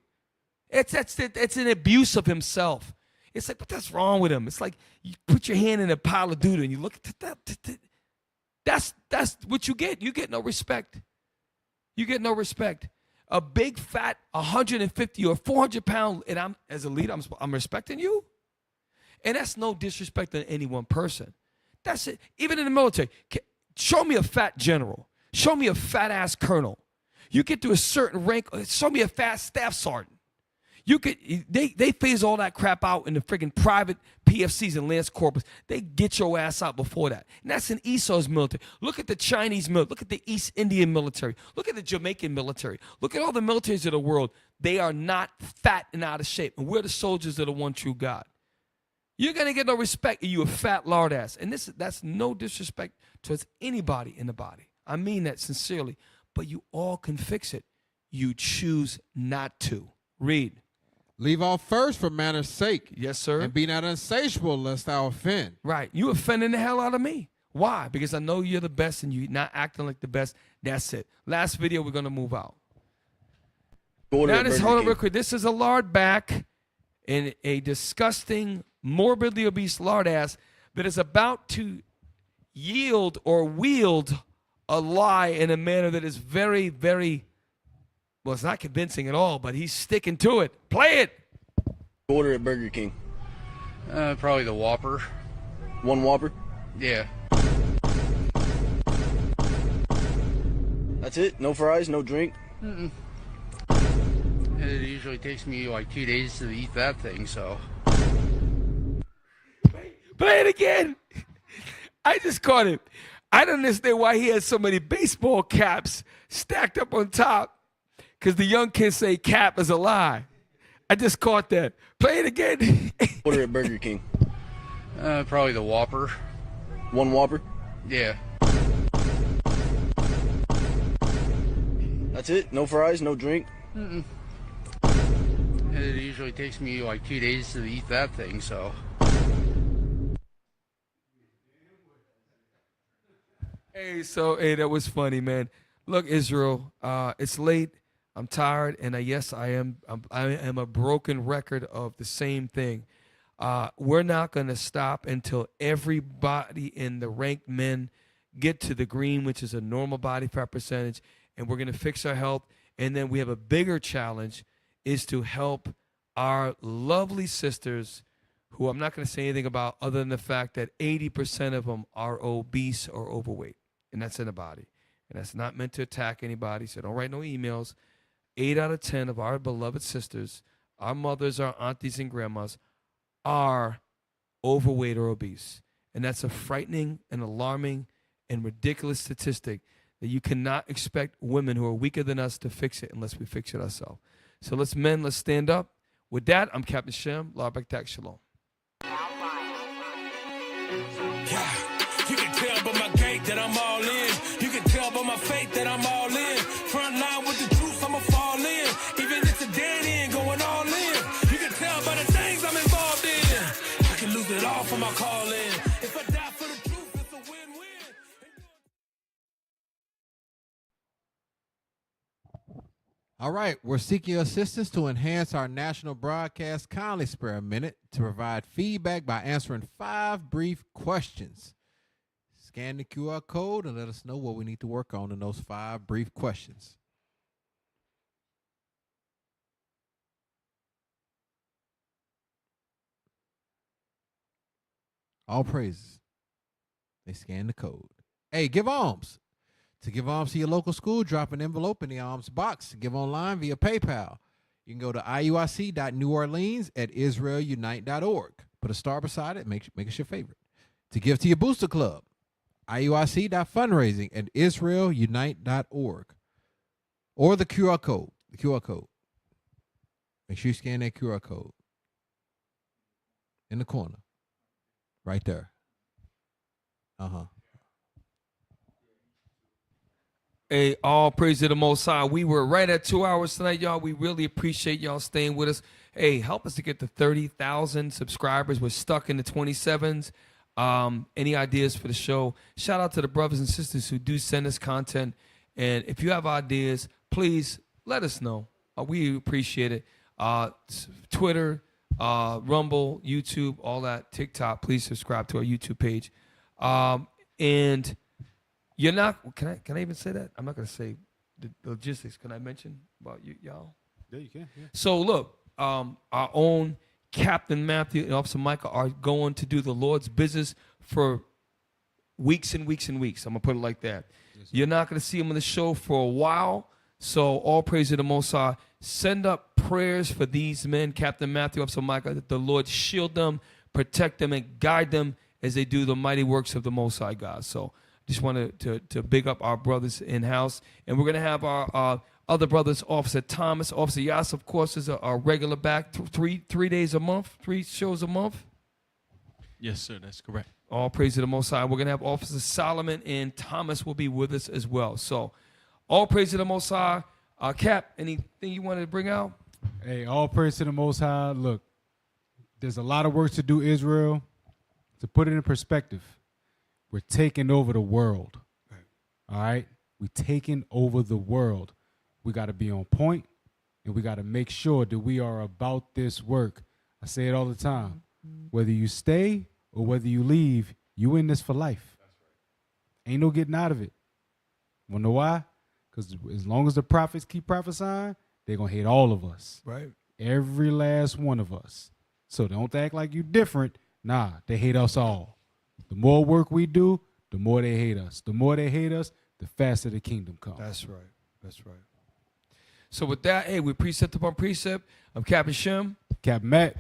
It's an abuse of himself. It's like, what's wrong with him? It's like you put your hand in a pile of doo-doo and you look at that. That's what you get. You get no respect. You get no respect. A big fat 150 or 400 pound, and I'm as a leader, I'm respecting you. And that's no disrespect to any one person. That's it. Even in the military, show me a fat general. Show me a fat ass colonel. You get to a certain rank. Show me a fat staff sergeant. They phase all that crap out in the friggin' private PFCs and Lance Corpus. They get your ass out before that. And that's in Esau's military. Look at the Chinese military. Look at the East Indian military. Look at the Jamaican military. Look at all the militaries of the world. They are not fat and out of shape. And we're the soldiers of the one true God. You're going to get no respect if you a fat lard ass. And that's no disrespect towards anybody in the body. I mean that sincerely. But you all can fix it. You choose not to. Read. Leave off first for manners' sake. Yes, sir. And be not insatiable lest thou offend. Right. You offending the hell out of me. Why? Because I know you're the best and you're not acting like the best. That's it. Last video, we're going to move out. Now, hold on real quick. This is a lard back and a disgusting, morbidly obese lard ass that is about to yield or wield a lie in a manner that is very, very, well, it's not convincing at all, but he's sticking to it. Play it. Order at Burger King. Probably the Whopper. One Whopper? Yeah. That's it? No fries, no drink? Mm-mm. It usually takes me like 2 days to eat that thing, so. Play it again. I just caught it. I don't understand why he has so many baseball caps stacked up on top, because the young kids say cap is a lie. I just caught that. Play it again. Order at Burger King. Probably the Whopper. One Whopper? Yeah. That's it? No fries, no drink? Mm-mm. It usually takes me like 2 days to eat that thing, so. Hey, that was funny, man. Look, Israel, it's late. I'm tired, and yes, I am a broken record of the same thing. We're not going to stop until everybody in the ranked men get to the green, which is a normal body fat percentage, and we're going to fix our health. And then we have a bigger challenge, is to help our lovely sisters, who I'm not going to say anything about other than the fact that 80% of them are obese or overweight, and that's in the body. And that's not meant to attack anybody, so don't write no emails. 8 out of 10 of our beloved sisters, our mothers, our aunties, and grandmas, are overweight or obese. And that's a frightening and alarming and ridiculous statistic that you cannot expect women who are weaker than us to fix it unless we fix it ourselves. So let's stand up. With that, I'm Captain Shem. Larbek Shalom. Yeah, you can tell by my gait that I'm all in. You can tell by my faith that I'm all in. Front line with the truth, I'ma fall in. Even if it's a dead end, going all in. You can tell by the things I'm involved in. I can lose it all for my calling. If I die for the truth, it's a win-win. All right, we're seeking your assistance to enhance our national broadcast. Kindly spare a minute to provide feedback by answering 5 brief questions. Scan the QR code and let us know what we need to work on in those 5 brief questions. All praises. They scan the code. Hey, give alms. To give alms to your local school, drop an envelope in the alms box. Give online via PayPal. You can go to iuic.neworleans@israelunite.org. Put a star beside it. Make us your favorite. To give to your booster club, iuic.fundraising@israelunite.org. Or the QR code. Make sure you scan that QR code. In the corner. Right there. Hey, all praise to the Most High. We were right at 2 hours tonight, y'all. We really appreciate y'all staying with us. Hey, help us to get to 30,000 subscribers. We're stuck in the 27s. Any ideas for the show? Shout out to the brothers and sisters who do send us content. And if you have ideas, please let us know. We appreciate it. Twitter, Rumble, YouTube, all that, TikTok. Please subscribe to our YouTube page. And you're not. Can I even say that? I'm not going to say the logistics. Can I mention about y'all? Yeah, you can. Yeah. So look, our own Captain Matthew and Officer Michael are going to do the Lord's business for weeks and weeks and weeks. I'm going to put it like that. Yes, you're not going to see them on the show for a while. So all praise to the Most High. Send up prayers for these men, Captain Matthew, Officer Michael, that the Lord shield them, protect them, and guide them as they do the mighty works of the Most High God. So just wanted to big up our brothers in-house. And we're going to have our other brothers, Officer Thomas. Officer Yas, of course, is our regular back, 3 days a month, 3 shows a month. Yes, sir, that's correct. All praise to the Most High. We're going to have Officer Solomon and Thomas will be with us as well. So all praise to the Most High. Cap, anything you wanted to bring out? Hey, all praise to the Most High. Look, there's a lot of work to do, Israel. To put it in perspective, we're taking over the world. All right? We're taking over the world. We got to be on point. And we got to make sure that we are about this work. I say it all the time. Whether you stay or whether you leave, you in this for life. Ain't no getting out of it. Wanna know why? Because as long as the prophets keep prophesying, they're going to hate all of us. Right. Every last one of us. So don't act like you different. Nah, they hate us all. The more work we do, the more they hate us. The more they hate us, the faster the kingdom comes. That's right. That's right. So with that, hey, we're precept upon precept. I'm Captain Shem. Captain Matt.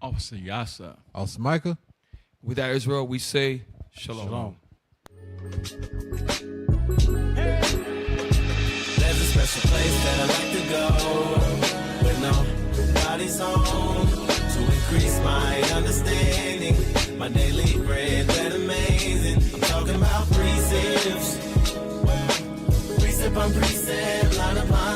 Officer Yasa. Officer Micah. With that, Israel, we say shalom. Shalom. There's a special place that I like to go when nobody's home to increase my understanding. My daily bread, that amazing. I'm talking about precepts. Precept on precept, line upon